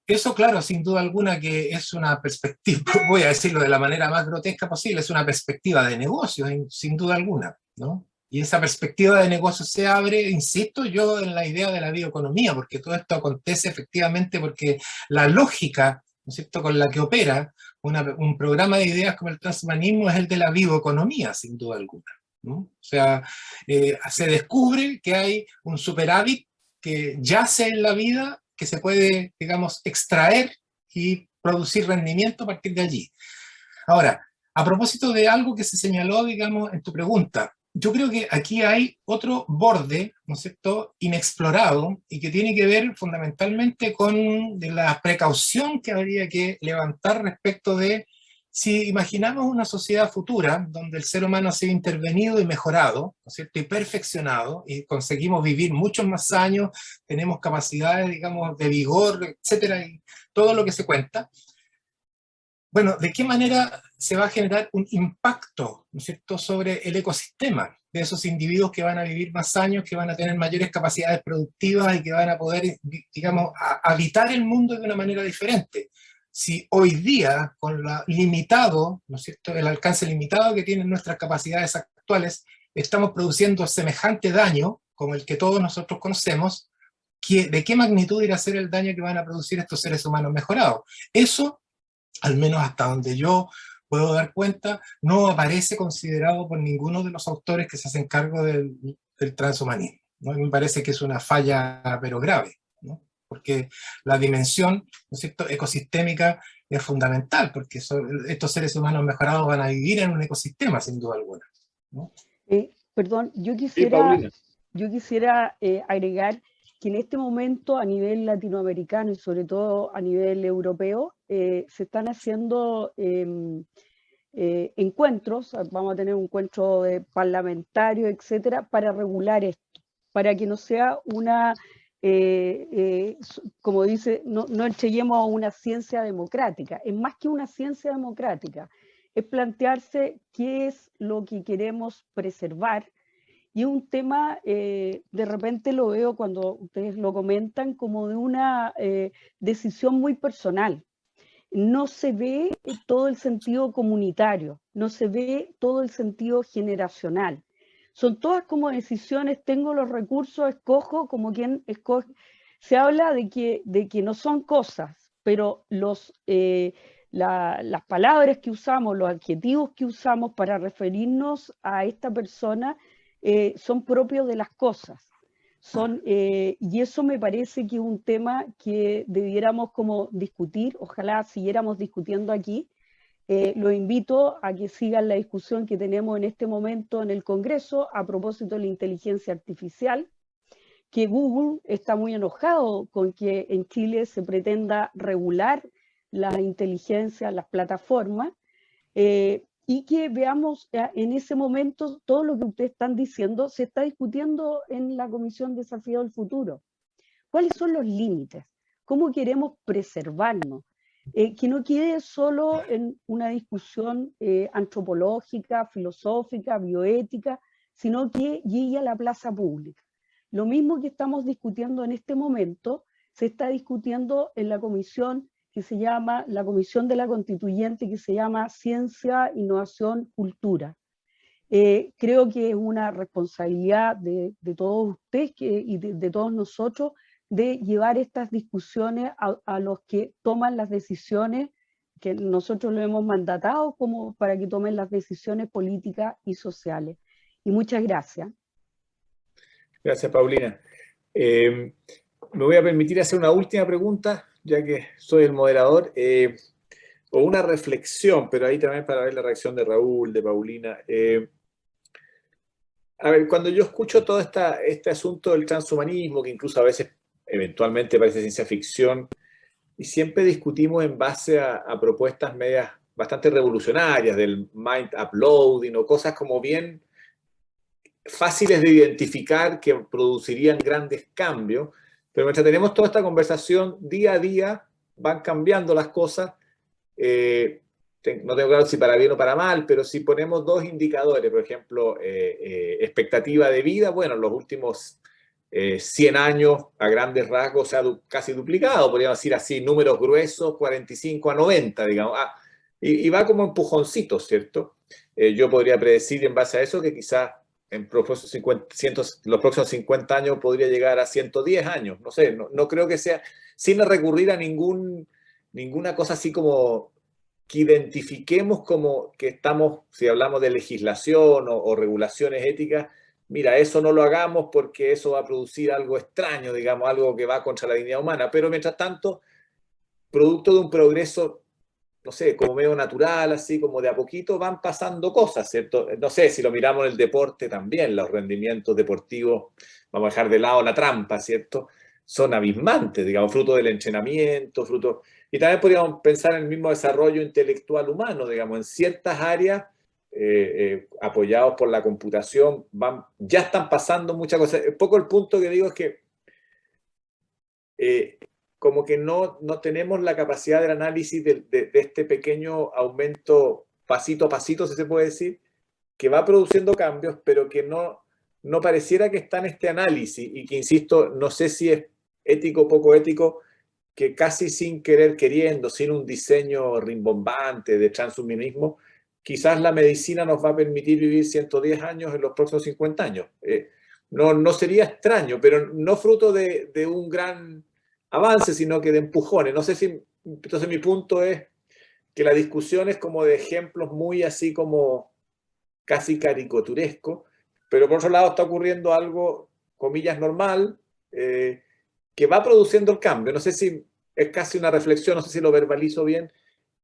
Eso, claro, sin duda alguna que es una perspectiva, voy a decirlo de la manera más grotesca posible, es una perspectiva de negocios, sin duda alguna, ¿no? Y esa perspectiva de negocio se abre, insisto yo, en la idea de la bioeconomía, porque todo esto acontece efectivamente porque la lógica, ¿no es cierto?, con la que opera un programa de ideas como el transhumanismo es el de la bioeconomía, sin duda alguna, ¿no? O sea, se descubre que hay un superávit que yace en la vida, que se puede, digamos, extraer y producir rendimiento a partir de allí. Ahora, a propósito de algo que se señaló, digamos, en tu pregunta, yo creo que aquí hay otro borde, ¿no es cierto?, inexplorado, y que tiene que ver fundamentalmente con la precaución que habría que levantar respecto de si imaginamos una sociedad futura donde el ser humano ha sido intervenido y mejorado, ¿no es cierto?, y perfeccionado, y conseguimos vivir muchos más años, tenemos capacidades, digamos, de vigor, etcétera, y todo lo que se cuenta. Bueno, ¿de qué manera se va a generar un impacto, ¿no es cierto?, sobre el ecosistema de esos individuos que van a vivir más años, que van a tener mayores capacidades productivas y que van a poder, digamos, habitar el mundo de una manera diferente? Si hoy día, con limitado, ¿no es cierto?, el alcance limitado que tienen nuestras capacidades actuales, estamos produciendo semejante daño como el que todos nosotros conocemos, ¿de qué magnitud irá a ser el daño que van a producir estos seres humanos mejorados? Eso, al menos hasta donde yo puedo dar cuenta, no aparece considerado por ninguno de los autores que se hacen cargo del transhumanismo, ¿no? Me parece que es una falla, pero grave, ¿no?, porque la dimensión, ¿no es cierto?, ecosistémica es fundamental, porque estos seres humanos mejorados van a vivir en un ecosistema, sin duda alguna, ¿no? Perdón, yo Sí, Paulina. quisiera agregar que en este momento a nivel latinoamericano y sobre todo a nivel europeo se están haciendo encuentros, vamos a tener un encuentro parlamentario, etcétera, para regular esto, para que no sea una, como dice, no entreguemos a una ciencia democrática. Es más que una ciencia democrática, es plantearse qué es lo que queremos preservar Y es un tema, de repente lo veo cuando ustedes lo comentan, como de una decisión muy personal. No se ve todo el sentido comunitario, no se ve todo el sentido generacional. Son todas como decisiones, tengo los recursos, escojo como quien escoge. Se habla de que no son cosas, pero las palabras que usamos, los adjetivos que usamos para referirnos a esta persona son propios de las cosas. Y eso me parece que es un tema que debiéramos como discutir, ojalá siguiéramos discutiendo aquí. Los invito a que sigan la discusión que tenemos en este momento en el Congreso a propósito de la inteligencia artificial, que Google está muy enojado con que en Chile se pretenda regular la inteligencia, las plataformas, y que veamos en ese momento todo lo que ustedes están diciendo se está discutiendo en la Comisión Desafío del Futuro. ¿Cuáles son los límites? ¿Cómo queremos preservarnos? Que no quede solo en una discusión antropológica, filosófica, bioética, sino que llegue a la plaza pública. Lo mismo que estamos discutiendo en este momento, se está discutiendo en la comisión que se llama, la comisión de la constituyente, que se llama Ciencia, Innovación, Cultura. Creo que es una responsabilidad de todos ustedes y de todos nosotros de llevar estas discusiones a los que toman las decisiones, que nosotros lo hemos mandatado como para que tomen las decisiones políticas y sociales. Y muchas gracias. Gracias, Paulina. Me voy a permitir hacer una última pregunta, ya que soy el moderador, o una reflexión, pero ahí también para ver la reacción de Raúl, de Paulina. A ver, cuando yo escucho todo este asunto del transhumanismo, que incluso a veces eventualmente parece ciencia ficción, y siempre discutimos en base a propuestas medias bastante revolucionarias, del mind uploading o cosas como bien fáciles de identificar que producirían grandes cambios, pero mientras tenemos toda esta conversación, día a día van cambiando las cosas. No tengo claro si para bien o para mal, pero si ponemos dos indicadores, por ejemplo, expectativa de vida, bueno, en los últimos 100 años, a grandes rasgos, se ha casi duplicado, podríamos decir así, números gruesos, 45 a 90, digamos, y va como empujoncitos, ¿cierto? Yo podría predecir en base a eso que quizás en los próximos 50 años podría llegar a 110 años, no sé, no creo que sea, sin recurrir a ninguna cosa así como que identifiquemos como que estamos, si hablamos de legislación o regulaciones éticas, mira, eso no lo hagamos porque eso va a producir algo extraño, digamos, algo que va contra la dignidad humana, pero mientras tanto, producto de un progreso, no sé, como medio natural, así como de a poquito van pasando cosas, ¿cierto? No sé, si lo miramos en el deporte también, los rendimientos deportivos, vamos a dejar de lado la trampa, ¿cierto? Son abismantes, digamos, fruto del entrenamiento, fruto... Y también podríamos pensar en el mismo desarrollo intelectual humano, digamos, en ciertas áreas, apoyados por la computación, ya están pasando muchas cosas. Un poco el punto que digo es que como que no tenemos la capacidad del análisis de este pequeño aumento pasito a pasito, si se puede decir, que va produciendo cambios, pero que no pareciera que está en este análisis y que, insisto, no sé si es ético o poco ético, que casi sin querer queriendo, sin un diseño rimbombante de transhumanismo, quizás la medicina nos va a permitir vivir 110 años en los próximos 50 años. No sería extraño, pero no fruto de un gran avance, sino que de empujones. No sé si, entonces mi punto es que la discusión es como de ejemplos muy así como casi caricaturesco, pero por otro lado está ocurriendo algo, comillas, normal, que va produciendo el cambio. No sé si es casi una reflexión, no sé si lo verbalizo bien,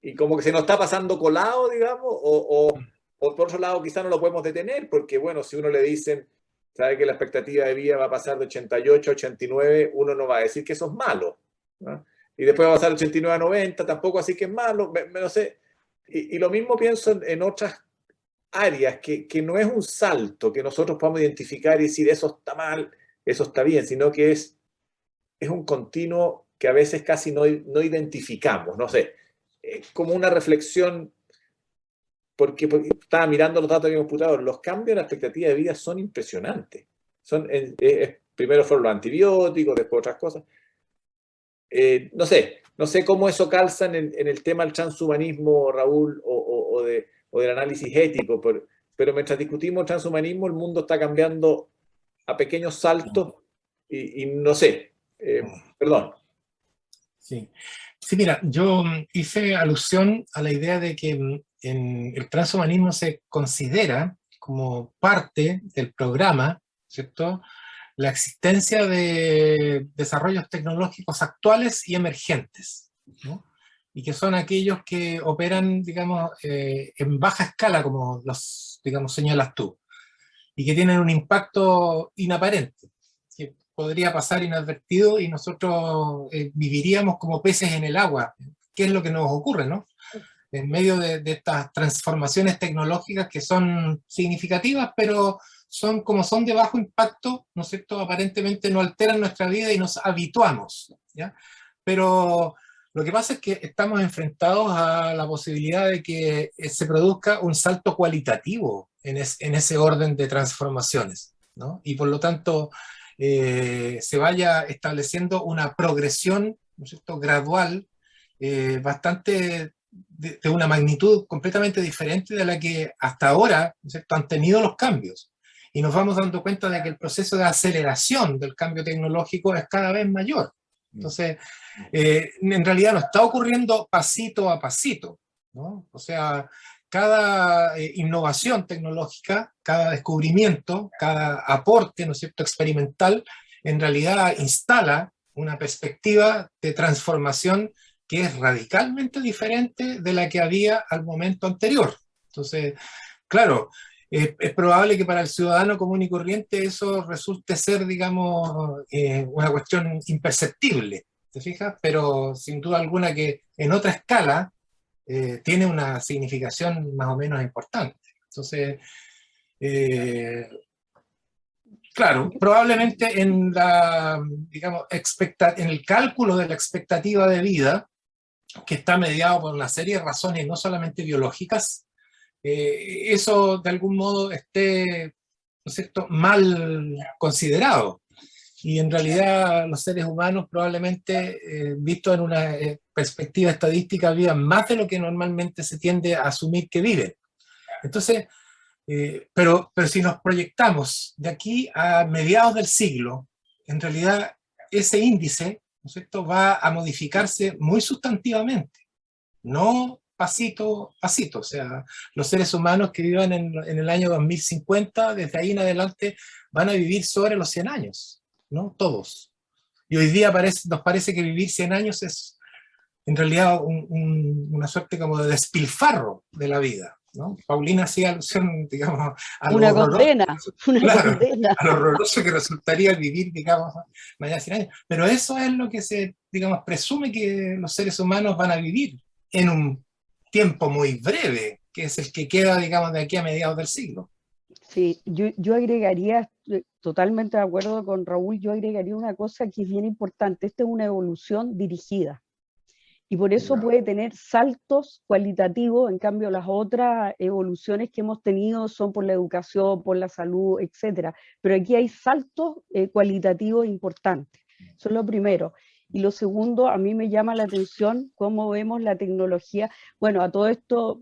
y como que se nos está pasando colado, digamos, o por otro lado quizás no lo podemos detener, porque bueno, si uno le dicen, sabe que la expectativa de vida va a pasar de 88 a 89, uno no va a decir que eso es malo, ¿no? Y después va a pasar de 89 a 90, tampoco así que es malo, no sé. Y lo mismo pienso en otras áreas, que no es un salto que nosotros podamos identificar y decir eso está mal, eso está bien, sino que es un continuo que a veces casi no identificamos, no sé, como una reflexión porque estaba mirando los datos de mi computador, los cambios en la expectativa de vida son impresionantes. Primero fueron los antibióticos, después otras cosas. No sé cómo eso calza en el tema del transhumanismo, Raúl, o del análisis ético, pero mientras discutimos transhumanismo, el mundo está cambiando a pequeños saltos y no sé, perdón. Sí. Sí, mira, yo hice alusión a la idea de que en el transhumanismo se considera como parte del programa, ¿cierto?, la existencia de desarrollos tecnológicos actuales y emergentes, ¿no? Y que son aquellos que operan, digamos, en baja escala, como los, digamos, señalas tú, y que tienen un impacto inaparente, que podría pasar inadvertido y nosotros viviríamos como peces en el agua. ¿Qué es lo que nos ocurre, no? En medio de estas transformaciones tecnológicas que son significativas, pero como son de bajo impacto, ¿no es cierto?, aparentemente no alteran nuestra vida y nos habituamos, ¿ya? Pero lo que pasa es que estamos enfrentados a la posibilidad de que se produzca un salto cualitativo en ese orden de transformaciones, ¿no? Y por lo tanto se vaya estableciendo una progresión, ¿no es cierto?, gradual, bastante de una magnitud completamente diferente de la que hasta ahora, ¿no es cierto?, han tenido los cambios. Y nos vamos dando cuenta de que el proceso de aceleración del cambio tecnológico es cada vez mayor. Entonces, en realidad no está ocurriendo pasito a pasito, ¿no? O sea, cada innovación tecnológica, cada descubrimiento, cada aporte, ¿no es cierto?, experimental, en realidad instala una perspectiva de transformación que es radicalmente diferente de la que había al momento anterior. Entonces, claro, es probable que para el ciudadano común y corriente eso resulte ser, digamos, una cuestión imperceptible, ¿te fijas? Pero sin duda alguna que en otra escala tiene una significación más o menos importante. Entonces, claro, probablemente en en el cálculo de la expectativa de vida, que está mediado por una serie de razones no solamente biológicas, eso de algún modo esté, ¿no es cierto?, mal considerado. Y en realidad los seres humanos probablemente, visto en una perspectiva estadística, vivan más de lo que normalmente se tiende a asumir que viven. Entonces, pero si nos proyectamos de aquí a mediados del siglo, en realidad ese índice, ¿no es cierto?, va a modificarse muy sustantivamente, no pasito a pasito. O sea, los seres humanos que vivan en el año 2050, desde ahí en adelante, van a vivir sobre los 100 años, ¿no? Todos. Y hoy día nos parece que vivir 100 años es en realidad una suerte como de despilfarro de la vida, ¿no? Paulina hacía alusión, digamos, a lo Una horroroso, condena, una claro, condena. a lo horroroso que resultaría vivir, digamos, mañana 100 años. Pero eso es lo que se, digamos, presume que los seres humanos van a vivir en un tiempo muy breve, que es el que queda, digamos, de aquí a mediados del siglo. Sí, yo agregaría, totalmente de acuerdo con Raúl, yo agregaría una cosa que es bien importante. Esta es una evolución dirigida. Y por eso puede tener saltos cualitativos, en cambio las otras evoluciones que hemos tenido son por la educación, por la salud, etc. Pero aquí hay saltos cualitativos importantes. Eso es lo primero. Y lo segundo, a mí me llama la atención cómo vemos la tecnología. Bueno, a todo esto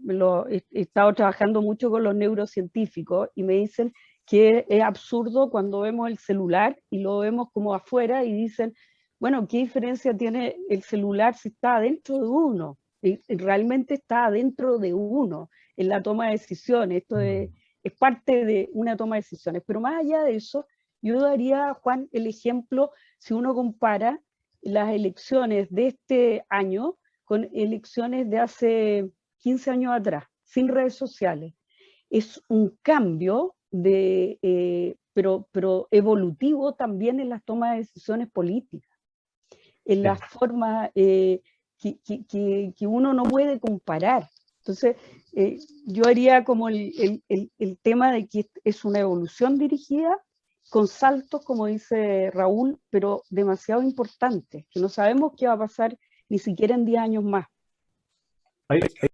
he estado trabajando mucho con los neurocientíficos y me dicen que es absurdo cuando vemos el celular y lo vemos como afuera y dicen, bueno, ¿qué diferencia tiene el celular si está adentro de uno? Y realmente está adentro de uno en la toma de decisiones. Esto es parte de una toma de decisiones. Pero más allá de eso, yo daría, Juan, el ejemplo, si uno compara las elecciones de este año con elecciones de hace 15 años atrás, sin redes sociales. Es un cambio pero evolutivo también en las tomas de decisiones políticas, en las formas que uno no puede comparar. Entonces, yo haría como el tema de que es una evolución dirigida con saltos, como dice Raúl, pero demasiado importantes, que no sabemos qué va a pasar ni siquiera en 10 años más. Hay